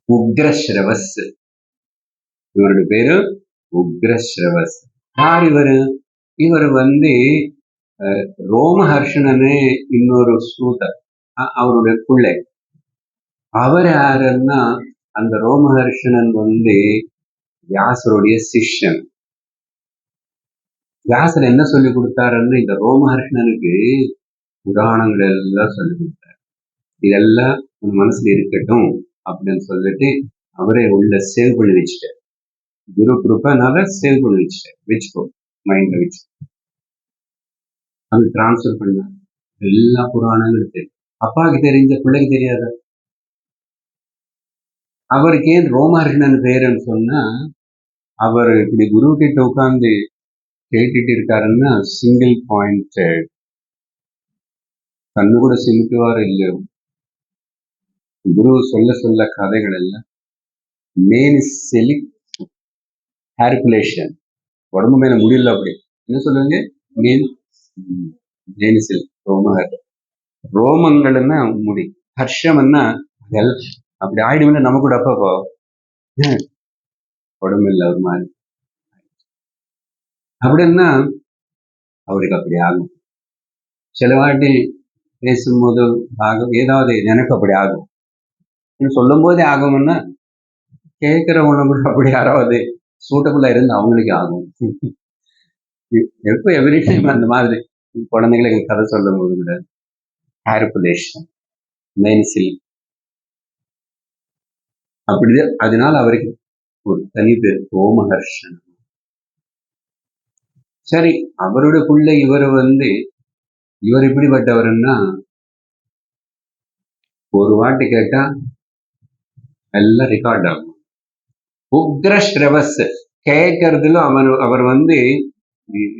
S1: உக்ரஸ்ரவஸ். இவருடைய பேரு உக்ரஸ்ரவஸ். யார் இவரு? இவர் ரோமஹர்ஷனே இன்னொரு சூதர், அவருடைய பிள்ளை. அவர் யாருன்னா, அந்த ரோமஹர்ஷனன் வியாசருடைய சிஷ்யன். வியாசர் என்ன சொல்லி கொடுத்தாருன்னு இந்த ரோமஹர்ஷனனுக்கு புராணங்கள் எல்லாம் சொல்லி கொடுத்தாரு. இதெல்லாம் உன் மனசுல இருக்கட்டும் அப்படின்னு சொல்லிட்டு அவரே உள்ள சேவ் பண்ணி வச்சுட்டார். குரு கிருப்பனால சேவ் பண்ணி வச்சுட்டார். வச்சுக்கோ, மைண்ட்ல வச்சு அது டிரான்ஸ்பர் பண்ண எல்லா புராணங்களும் தெரியும். அப்பாவுக்கு தெரிஞ்ச பிள்ளைக்கு தெரியாத. அவருக்கு ஏன் ரோமஹர்ஷனன் பேருன்னு சொன்னா, அவர் இப்படி குரு கிட்ட உட்கார்ந்து கேட்டுட்டு இருக்காருன்னா சிங்கிள் பாயிண்ட் கண்ணு கூட சிமிட்டுவார் இல்லையோ. குரு சொல்ல சொல்ல கதைகள் எல்லாம் மேனிசெலிக் ஹேர்குலேஷன், உடம்பு மேல முடியல. அப்படி என்ன சொல்லுவாங்க? மேனிசெல் ரோமங்கள்னா முடி, ஹர்ஷம்னா அப்படி ஆயிடுமே. நம்ம கூட அப்போ உடம்பு இல்லை ஒரு மாதிரி அப்படின்னா அவருக்கு அப்படி ஆகும். சில வாட்டி பேசும்போது ஆகும், ஏதாவது எனக்கு அப்படி ஆகும். சொல்லும் போதே ஆகும்னா கேட்கிறவங்க கூட அப்படி யாராவது சூட்டபுள்ளா இருந்து அவங்களுக்கு ஆகும். எப்போ எவ்ரி டைம் அந்த மாதிரி குழந்தைங்களுக்கு கதை சொல்லும் போது கூட ஹேர்குலேஷன் மெயின்சில் அப்படி. அதனால அவருக்கு ஒரு தனி பேர் ரோமஹர்ஷன். சரி, அவரோட புள்ள இவர் இவர் இப்படிப்பட்டவர்னா ஒரு வாட்டி கேட்டா எல்லாம் ரெக்கார்ட் ஆகும். உக்ர ஸ்ரவஸ் கேட்கறதுல அவர்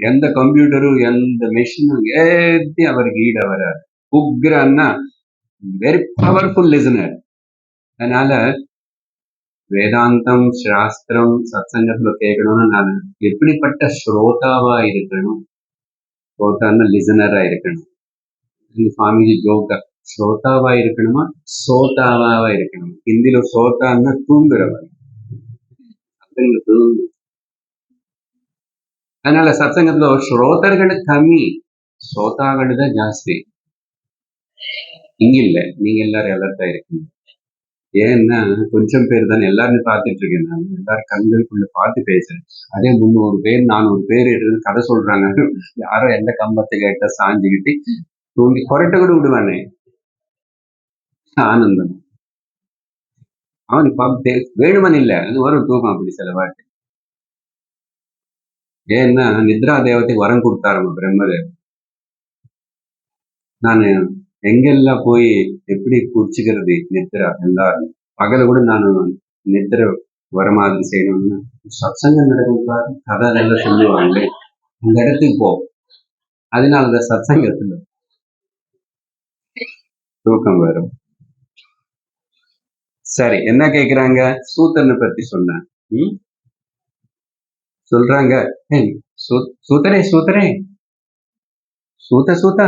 S1: எந்த கம்ப்யூட்டரும் எந்த மெஷினும் ஏத்தி அவருக்கு ஈட வராது. உக்ரன்னா வெரி பவர்ஃபுல் லிசனர். அதனால வேதாந்தம் சாஸ்திரம் சத்சங்கத்துல கேட்கணும்னு நான் எப்படிப்பட்ட ஸ்ரோதாவா இருக்கணும். ஸ்ரோதான்னா லிசனரா இருக்கணும். சுவாமிஜி ஜோக்கா ஸ்ரோதாவா இருக்கணுமா சோதாவா இருக்கணும். ஹிந்தில சோதான்னா தூங்குறவன். அதனால சத்சங்கத்துல ஸ்ரோதர்கள் கம்மி, சோதாகள் தான் ஜாஸ்தி. இங்க இல்ல, நீங்க எல்லாரும் அலர்ட்டா இருக்கீங்க. ஏன்னா கொஞ்சம் பேர் தானே, எல்லாரும் பார்த்துட்டு இருக்கேன். நான் எல்லாரும் கண்களுக்குள்ள பார்த்து பேசுறேன். அதே 300 பேர் 400 பேர் இருந்து கதை சொல்றாங்க. யாரோ எந்த கம்பத்தை கேட்ட சாஞ்சுக்கிட்டு தூண்டி கொரட்டை கூட விடுவானே, ஆனந்தம். அவனுக்கு பார்த்து வேணுமன் இல்லை, அது வரும் தூக்கம் அப்படி சில வாட்டி. ஏன்னா நித்ரா தேவத்தைக்கு வரம் கொடுத்தாரு பிரம்மதேவ். நான் எங்கெல்லாம் போய் எப்படி குடிச்சுக்கிறது நித்ரா, எல்லாரும் பகல கூட நான் நித்ர வர மாதிரி செய்யணும்னு சத்சங்கம் நடக்கும் பாரு, கதை நல்லா சொல்லுவாங்களே, அந்த இடத்துக்கு போ. அதனாலதான் சத்சங்கத்துல தூக்கம் வரும். சரி, என்ன கேக்குறாங்க? சூத்தனை பத்தி சொன்னேன். சொல்றாங்க, சூத்தரே சூத்தரே சூத்த சூத்தா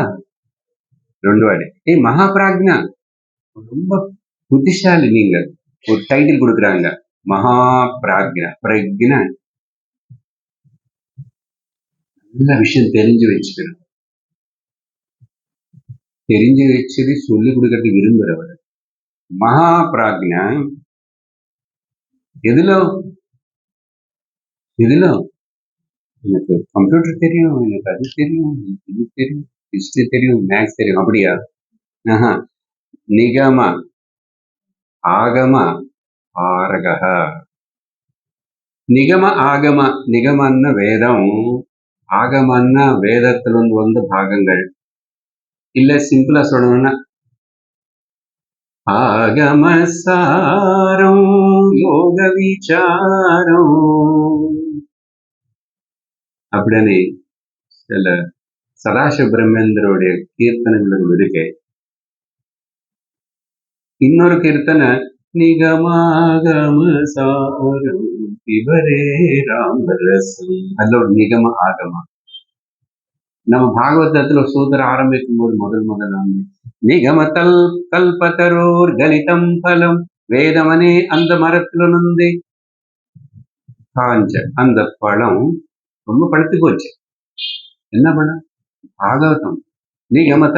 S1: 2 வாடி. மகாபிராஜ்ஞா, ரொம்ப புத்திசாலி நீங்க. ஒரு டைட்டில் கொடுக்குறாங்க, மகாபிராஜ்ஞா. பிரக்ஞா நல்ல விஷயம் தெரிஞ்சு வச்சுக்கணும். தெரிஞ்சு வச்சது சொல்லி கொடுக்கறது விரும்புறவர். மகாபிராஜ்ஞா எதுல எனக்கு கம்ப்யூட்டர் தெரியும், எனக்கு அது தெரியும், இது தெரியும், ஹிஸ்டரி தெரியும், மேக்ஸ் தெரியும். அப்படியா? நிகம ஆகம ஆரக. நிகம ஆகம, நிகமன்னா வேதம், ஆகமன்னா வேதத்துல வந்த பாகங்கள். இல்ல சிம்பிளா சொல்லணும்னா ஆகம சாரம் யோக விசாரம் அப்படின்னு சில சதாசிவ பிரம்மேந்திரோடைய கீர்த்தனைகள் இருக்கு. இன்னொரு கீர்த்தனை நிகமாகம சாரம் இவரே ராமரசம். அதுல ஒரு நிகம ஆகமா. நம்ம பாகவதத்துல சூத்திரம் ஆரம்பிக்கும் போது முதல் நிகம கல்பதரோர் கலிதம் பலம் வேதமனே அந்த மரத்துல நுந்தி காஞ்ச. அந்த பழம் ரொம்ப பழுத்து போச்சு. என்ன பழம்? பாகவதம். நிகம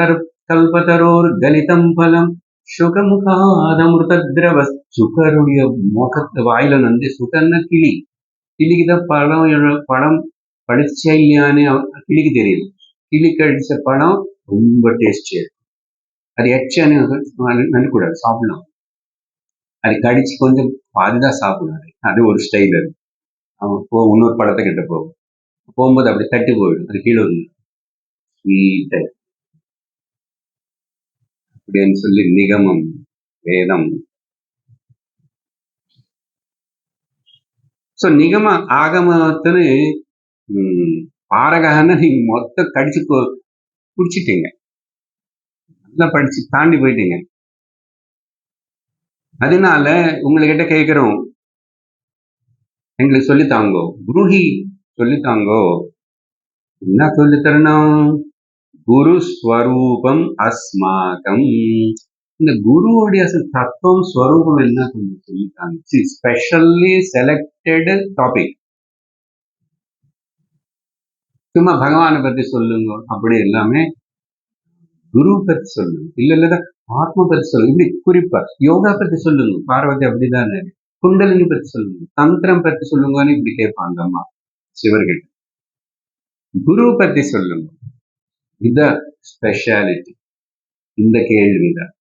S1: கல்பதரோர் கலிதம் பலம் சுகமுகாதமிருத திரவ. சுகருடைய முகத்து வாயில சுகன்னா கிளி. கிளிக்குதான் பழம் படிச்சா இல்லையான்னு கிளிக்கு தெரியுது. கிளி கடிச்ச பழம் ரொம்ப டேஸ்டியா இருக்கும். அது எச்சான்னு நினைக்கூடாது, சாப்பிடலாம். அது கடிச்சு கொஞ்சம் பாதிதான் சாப்பிடாது. அது ஒரு ஸ்டைல். அது அவன் இன்னொரு பழத்தை கிட்ட போகும்போது அப்படி தட்டி போயிடும், அது கீழே ஸ்வீட் அப்படின்னு சொல்லி நிகமம் வேதம். சோ நிகம ஆகமத்துன்னு பாரகன்னு நீங்க மொத்தம் கடிச்சு குடிச்சிட்டீங்க, நல்லா படிச்சு தாண்டி போயிட்டீங்க. அதனால உங்ககிட்ட கேட்கிறோம், எங்களுக்கு சொல்லித்தாங்கோ, குருஹி சொல்லித்தாங்கோ. என்ன சொல்லி தரணும்? குரு ஸ்வரூபம் அஸ்மாகம். இந்த குருவுடைய தத்துவம் ஸ்வரூபம் என்ன கொஞ்சம் சொல்லித்தாங்க. Specially selected topic. சும்மா பகவானை பத்தி சொல்லுங்க அப்படி எல்லாமே குரு பத்தி சொல்லுங்க. இல்ல ஆத்ம பத்தி சொல்லுங்க. இப்படி குறிப்பா யோகா பத்தி சொல்லுங்க. பார்வதி அப்படிதானே. குண்டலினி பத்தி சொல்லுங்க, தந்திரம் பத்தி சொல்லுங்கன்னு இப்படி கேட்பாங்க அம்மா சிவர்கிட்ட. குரு பத்தி சொல்லுங்க, இத ஸ்பெஷாலிட்டி. இந்த கேள்விதான்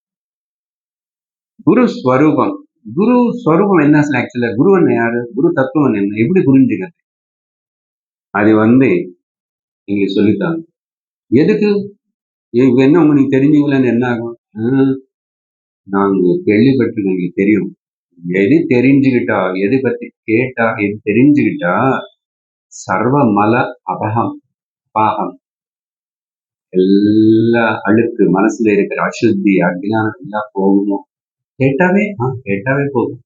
S1: குரு ஸ்வரூபம். குரு ஸ்வரூபம் என்ன? ஆக்சுவலா குரு என்ன யாரு? குரு தத்துவம் என்ன? எப்படி புரிஞ்சுக்கிறது? அது எங்களுக்கு சொல்லித்தாங்க. எதுக்கு? என்ன உங்களுக்கு தெரிஞ்சவங்களன்னு என்ன ஆகும்? நாங்க கேள்விப்பட்டிருக்கோம், எங்களுக்கு தெரியும். எது தெரிஞ்சுக்கிட்டா, எது பத்தி கேட்டா, எது தெரிஞ்சுக்கிட்டா சர்வ மல அபகம் பாகம் எல்லா அழுக்கு மனசுல இருக்கிற அசுத்தி அஜ்ஞானம் எல்லாம் போகுமோ கேட்டாவே போதும்.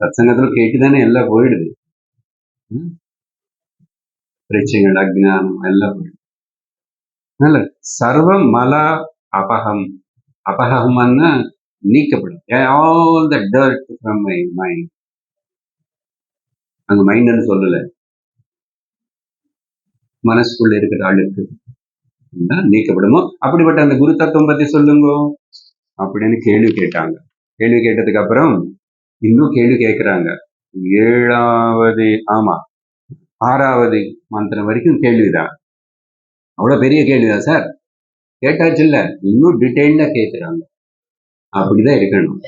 S1: சத்சங்கத்துல கேட்டுதானே எல்லாம் போயிடுது. பிரச்சனைகள் அஜ்ஞானம் எல்லாம் போயிடுது. அதனால சர்வ மல அபகம், அபகம்னா நீக்கப்படும். All the dirt from my mind. அங்க மைண்ட்னு சொல்லல, மனசுக்குள்ள இருக்கிற அழுக்கு நீக்கப்படுமோ அப்படிப்பட்ட அந்த குரு தத்துவம் பத்தி சொல்லுங்க அப்படின்னு கேள்வி கேட்டாங்க. கேள்வி கேட்டதுக்கு அப்புறம் இன்னும் கேள்வி கேட்கிறாங்க. 6வது மந்திரம் வரைக்கும் கேள்விதான். அவ்வளவு பெரிய கேள்விதான் சார். கேட்டாச்சு இல்ல, இன்னும் டீட்டெயில்டா கேட்கிறாங்க. அப்படிதான் இருக்கணும்.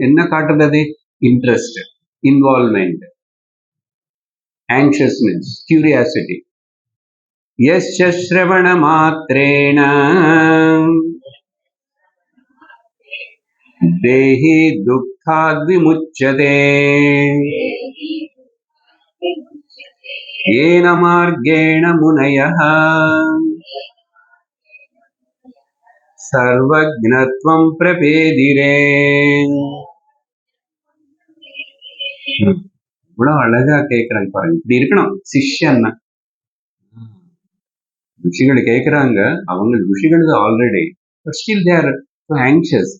S1: என்ன காட்டுறது? Interest, involvement, anxiousness, curiosity. யஸ்ய ஸ்ரவண மாத்ரேண தேஹி துக்காத் விமுச்யதே ஏன மார்கேண முனயः சர்வஜ்ஞத்வம் பிரபேதிரே. இவ்வளவு அழகா கேட்கிறாங்க பாருங்க. இப்படி இருக்கணும் சிஷ்யன்னா. ருஷிகள் கேட்கிறாங்க, அவங்க ருஷிகளுக்கு already still they are anxious.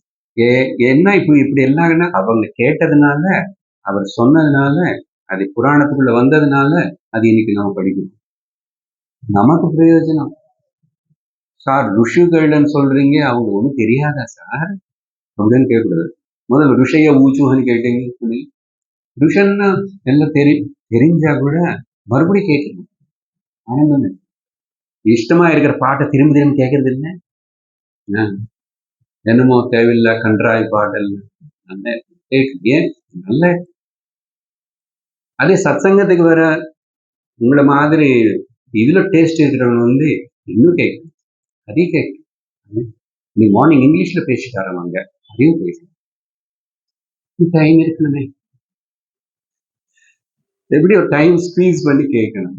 S1: என்ன இப்படி எல்லாம் அவங்க கேட்டதுனால, அவர் சொன்னதுனால, அது புராணத்துக்குள்ள வந்ததுனால அது இன்னைக்கு நம்ம படிக்கணும். நமக்கு பிரயோஜனம். சார் ருஷிகள்னு சொல்றீங்க, அவங்க ஒன்றும் தெரியாதா சார் அப்படின்னு கேட்கக்கூடாது. முதல்ல ருஷைய ஊச்சுன்னு கேட்டீங்க. ருஷன்னா எல்லாம் தெரிஞ்சா கூட மறுபடியும் கேட்கணும். ஆனந்தமே. இஷ்டமா இருக்கிற பாட்டை திரும்பி திரும்பி கேட்கறது இல்லை. என்னமோ தேவையில்லை கன்றாய் பாடல் ஏன் நல்ல. அதே சத்சங்கத்துக்கு வர உங்களை மாதிரி இதுல டேஸ்ட் இருக்கிறவங்க இன்னும் கேட்கணும். அதையும் கேட்கணும். நீ மார்னிங் இங்கிலீஷ்ல பேசிட்டு ஆரம்பிங்க, அதையும் பேசணும். டைம் இருக்கணுமே, எப்படி ஒரு டைம் ஸ்குவீஸ் பண்ணி கேட்கணும்.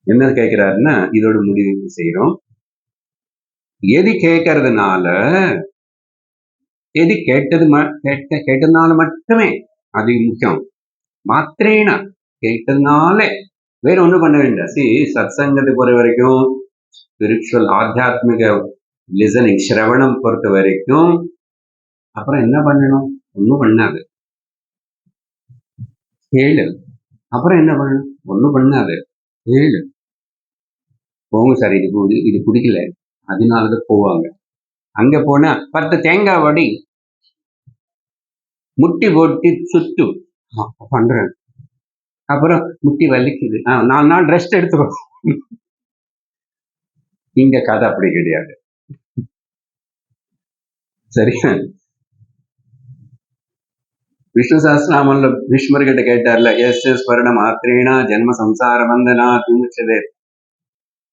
S1: என்ன கேட்கிறாருன்னா, இதோட முடிவு செய்யறோம். எது கேட்கறதுனால, எது கேட்டதுனால மட்டுமே அது முக்கியம். மாத்திரேனா கேட்டதுனால வேற ஒண்ணும் பண்ண வேண்டாம். சத் சங்கத்துக்கு பொறுத்த வரைக்கும், ஸ்பிரிச்சுவல் ஆத்தியாத்மிக லிசனிங் சிரவணம் பொறுத்த வரைக்கும் அப்புறம் என்ன பண்ணணும்? ஒன்னும் பண்ணாது. கேளு. அப்புறம் என்ன பண்ணணும்? ஒன்னும் பண்ணாது. கேளு. போங்க சார், இது பிடிக்கல, அதனாலதான் போவாங்க. அங்க போனா 10 தேங்காய் வடி முட்டி போட்டு சுத்து பண்றேன். அப்புறம் முட்டி வலிக்குது, 4 நாள் ரெஸ்ட் எடுத்துக்கோ. இங்க கதை அப்படி கிடையாது. சரியா? விஷ்ணு சஹஸ்ரநாமம்ல பீஷ்மர் கிட்ட கேட்டார்ல, எஸ் ஸ்வரண மாத்திரேனா ஜென்ம சம்சார பந்தனா விமுச்சதே.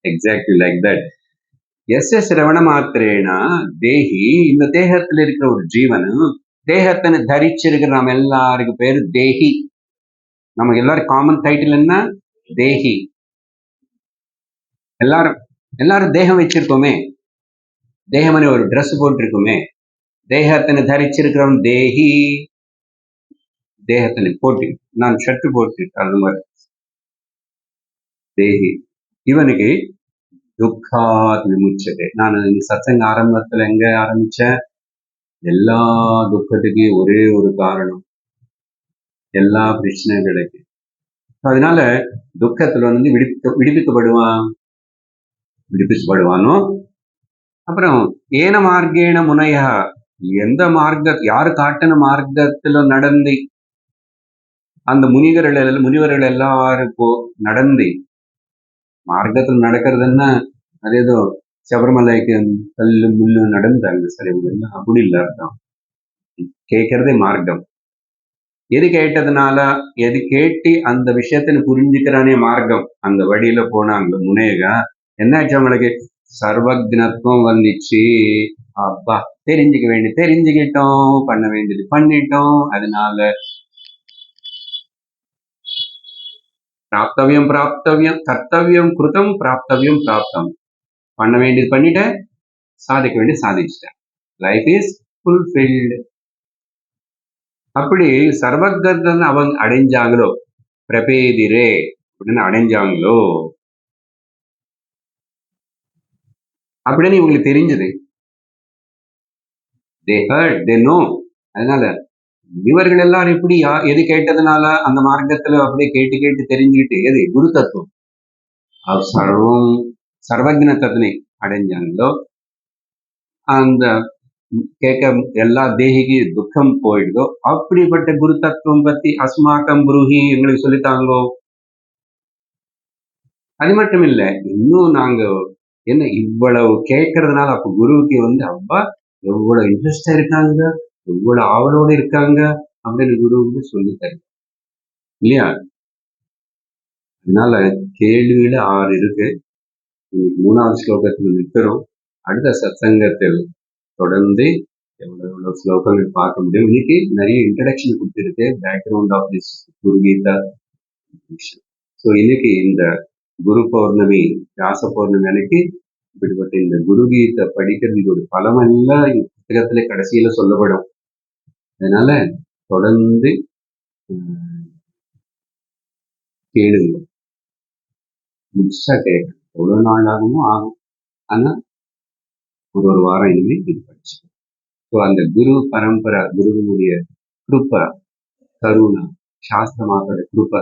S1: Exactly like that. எஸ் சிரவண மாத்திரேனா தேஹி, இந்த தேகத்துல இருக்கிற ஒரு ஜீவன், தேகத்தை தரிச்சிருக்கிற நம்ம எல்லாருக்கும் பேரு தேஹி. நமக்கு எல்லாரும் காமன் டைட்டில் என்ன? தேஹி. எல்லாரும் தேகம் வச்சிருக்கோமே, தேகமனு ஒரு ட்ரெஸ் போட்டிருக்குமே. தேகத்தினை தரிச்சிருக்கிறவன் தேஹி. தேகத்தினை போட்டு, நான் ஷர்ட் போட்டு அது மாதிரி தேஹி. இவனுக்கு துக்காத் விமுச்சதே. நான் சத்சங்க ஆரம்பத்துல எங்க ஆரம்பிச்சேன்? எல்லா துக்கத்துக்கு ஒரே ஒரு காரணம், எல்லா பிரச்சனைகளுக்கு. அதனால துக்கத்துல விடுவிக்கப்படுவானோ. அப்புறம் ஏன மார்க்கேன முனையா, எந்த யாரு காட்டின மார்க்கத்துல நடந்து அந்த முனிவர்கள் எல்லாருக்கும் நடந்து, மார்க்கத்தில் நடக்கிறதுன்னா அது ஏதோ சபரிமலைக்கு கல்லு முள்ளு நடந்தாங்க சரி, அப்படி இல்லை அர்த்தம். கேட்கறதே மார்க்கம். எது கேட்டதுனால, எது கேட்டு அந்த விஷயத்தை புரிஞ்சுக்கிறானே மார்க்கம், அந்த வழியில போனாங்க முனேகா. என்னாச்சு அவங்களுக்கு? சர்வக்னத்துவம் வந்துச்சு. அப்பா, தெரிஞ்சுக்கிட்டோம், பண்ண வேண்டியது பண்ணிட்டோம். அதனால பிராப்தவியம் கர்த்தவியம் கிருதம், பிராப்தவியம் பிராப்தம். பண்ண வேண்டியது பண்ணிட்டேன், சாதிக்க வேண்டியது சாதிச்சிட்டேன். Life is fulfilled. அப்படி சர்வகர்தன் அவங்க அடைஞ்சாங்களோ, பிரபேதிரே அப்படின்னு அடைஞ்சாங்களோ அப்படின்னு இவங்களுக்கு தெரிஞ்சது. they heard, they know. அதனால இவர்கள் எல்லாரும் எப்படி எது கேட்டதுனால அந்த மார்க்கத்துல அப்படியே கேட்டு கேட்டு தெரிஞ்சுக்கிட்டு எது குரு தத்துவம் சர்வம் சர்வஜ்ன தத்துவனை அடைஞ்சாங்களோ, அந்த கேட்க எல்லா தேகிக்கு துக்கம் போயிடுதோ, அப்படிப்பட்ட குரு தத்துவம் பத்தி அஸ்மாக்கம் புருஹி எங்களுக்கு சொல்லித்தாங்களோ. அது மட்டும் இல்ல, இன்னும் நாங்க என்ன இவ்வளவு கேட்கறதுனால அப்ப குருவுக்கு அப்பா எவ்வளவு இன்ட்ரெஸ்டா இருக்காங்க, எவ்வளவு ஆவலோடு இருக்காங்க அப்படின்னு குருவுக்கு சொல்லித்தரு இல்லையா? அதனால கேள்வியில 6 இருக்கு. 3வது ஸ்லோகத்தில் நிற்கிறோம். அடுத்த சத்சங்கத்தில் தொடர்ந்து எவ்வளவு ஸ்லோகங்கள் பார்க்க முடியும். இன்னைக்கு நிறைய இன்ட்ரடக்ஷன் கொடுத்திருக்கு, background of this Guru Gita. So இன்னைக்கு இந்த குரு பௌர்ணமி, வியாச பௌர்ணமி அன்னைக்கு இப்படிப்பட்ட இந்த குரு கீதை படிக்கிறது இதோட பலமெல்லாம் புத்தகத்துல கடைசியில சொல்லப்படும். அதனால தொடர்ந்து கேளுங்க, முழுசா கேட்க எவ்வளவு நாள் ஆகும். ஆனா ஒரு வாரம் இனிமே இது படிச்சு. ஸோ அந்த குரு பரம்பரை, குருவினுடைய கிருப்பை, கருணா, சாஸ்திரமாக்கோட கிருப்பை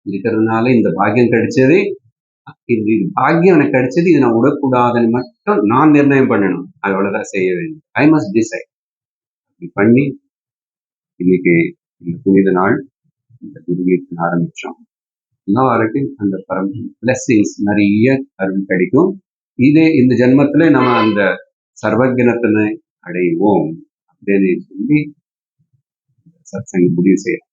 S1: இருக்கிறதுனால இந்த பாக்கியம் கிடைச்சது. இது பாக்கியம் எனக்கு கிடைச்சது, இது நான் விடக்கூடாதுன்னு மட்டும் நான் நிர்ணயம் பண்ணணும். அது அவ்வளவுதான் செய்ய வேண்டும். I must decide. அப்படி பண்ணி இன்னைக்கு இந்த புனித நாள் இந்த குருகீதத்தை ஆரம்பிச்சோம். எல்லாருக்கும் அந்த பிளஸிங்ஸ் நிறைய அருள் கிடைக்கும். இதே இந்த ஜென்மத்துல நம்ம அந்த சர்வஜனத்தினை அடைவோம் அப்படின்னு சொல்லி சத்சங்க முடிவு செய்யலாம்.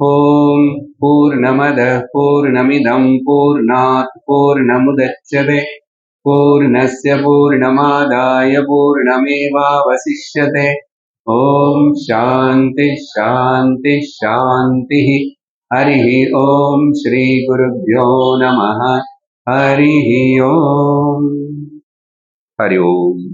S1: ஓம் பூர்ணமத பூர்ணமிதம் பூர்ணாத் பூர்ணமுதச்யதே பூர்ணஸ்ய பூர்ணமாதாய பூர்ணமேவாவசிஷ்யதே. ஓம் சாந்தி சாந்தி சாந்தி. ஹரி ஓம் ஸ்ரீ குருப்யோ நமः. ஹரி ஓம். ஹரி ஓம்.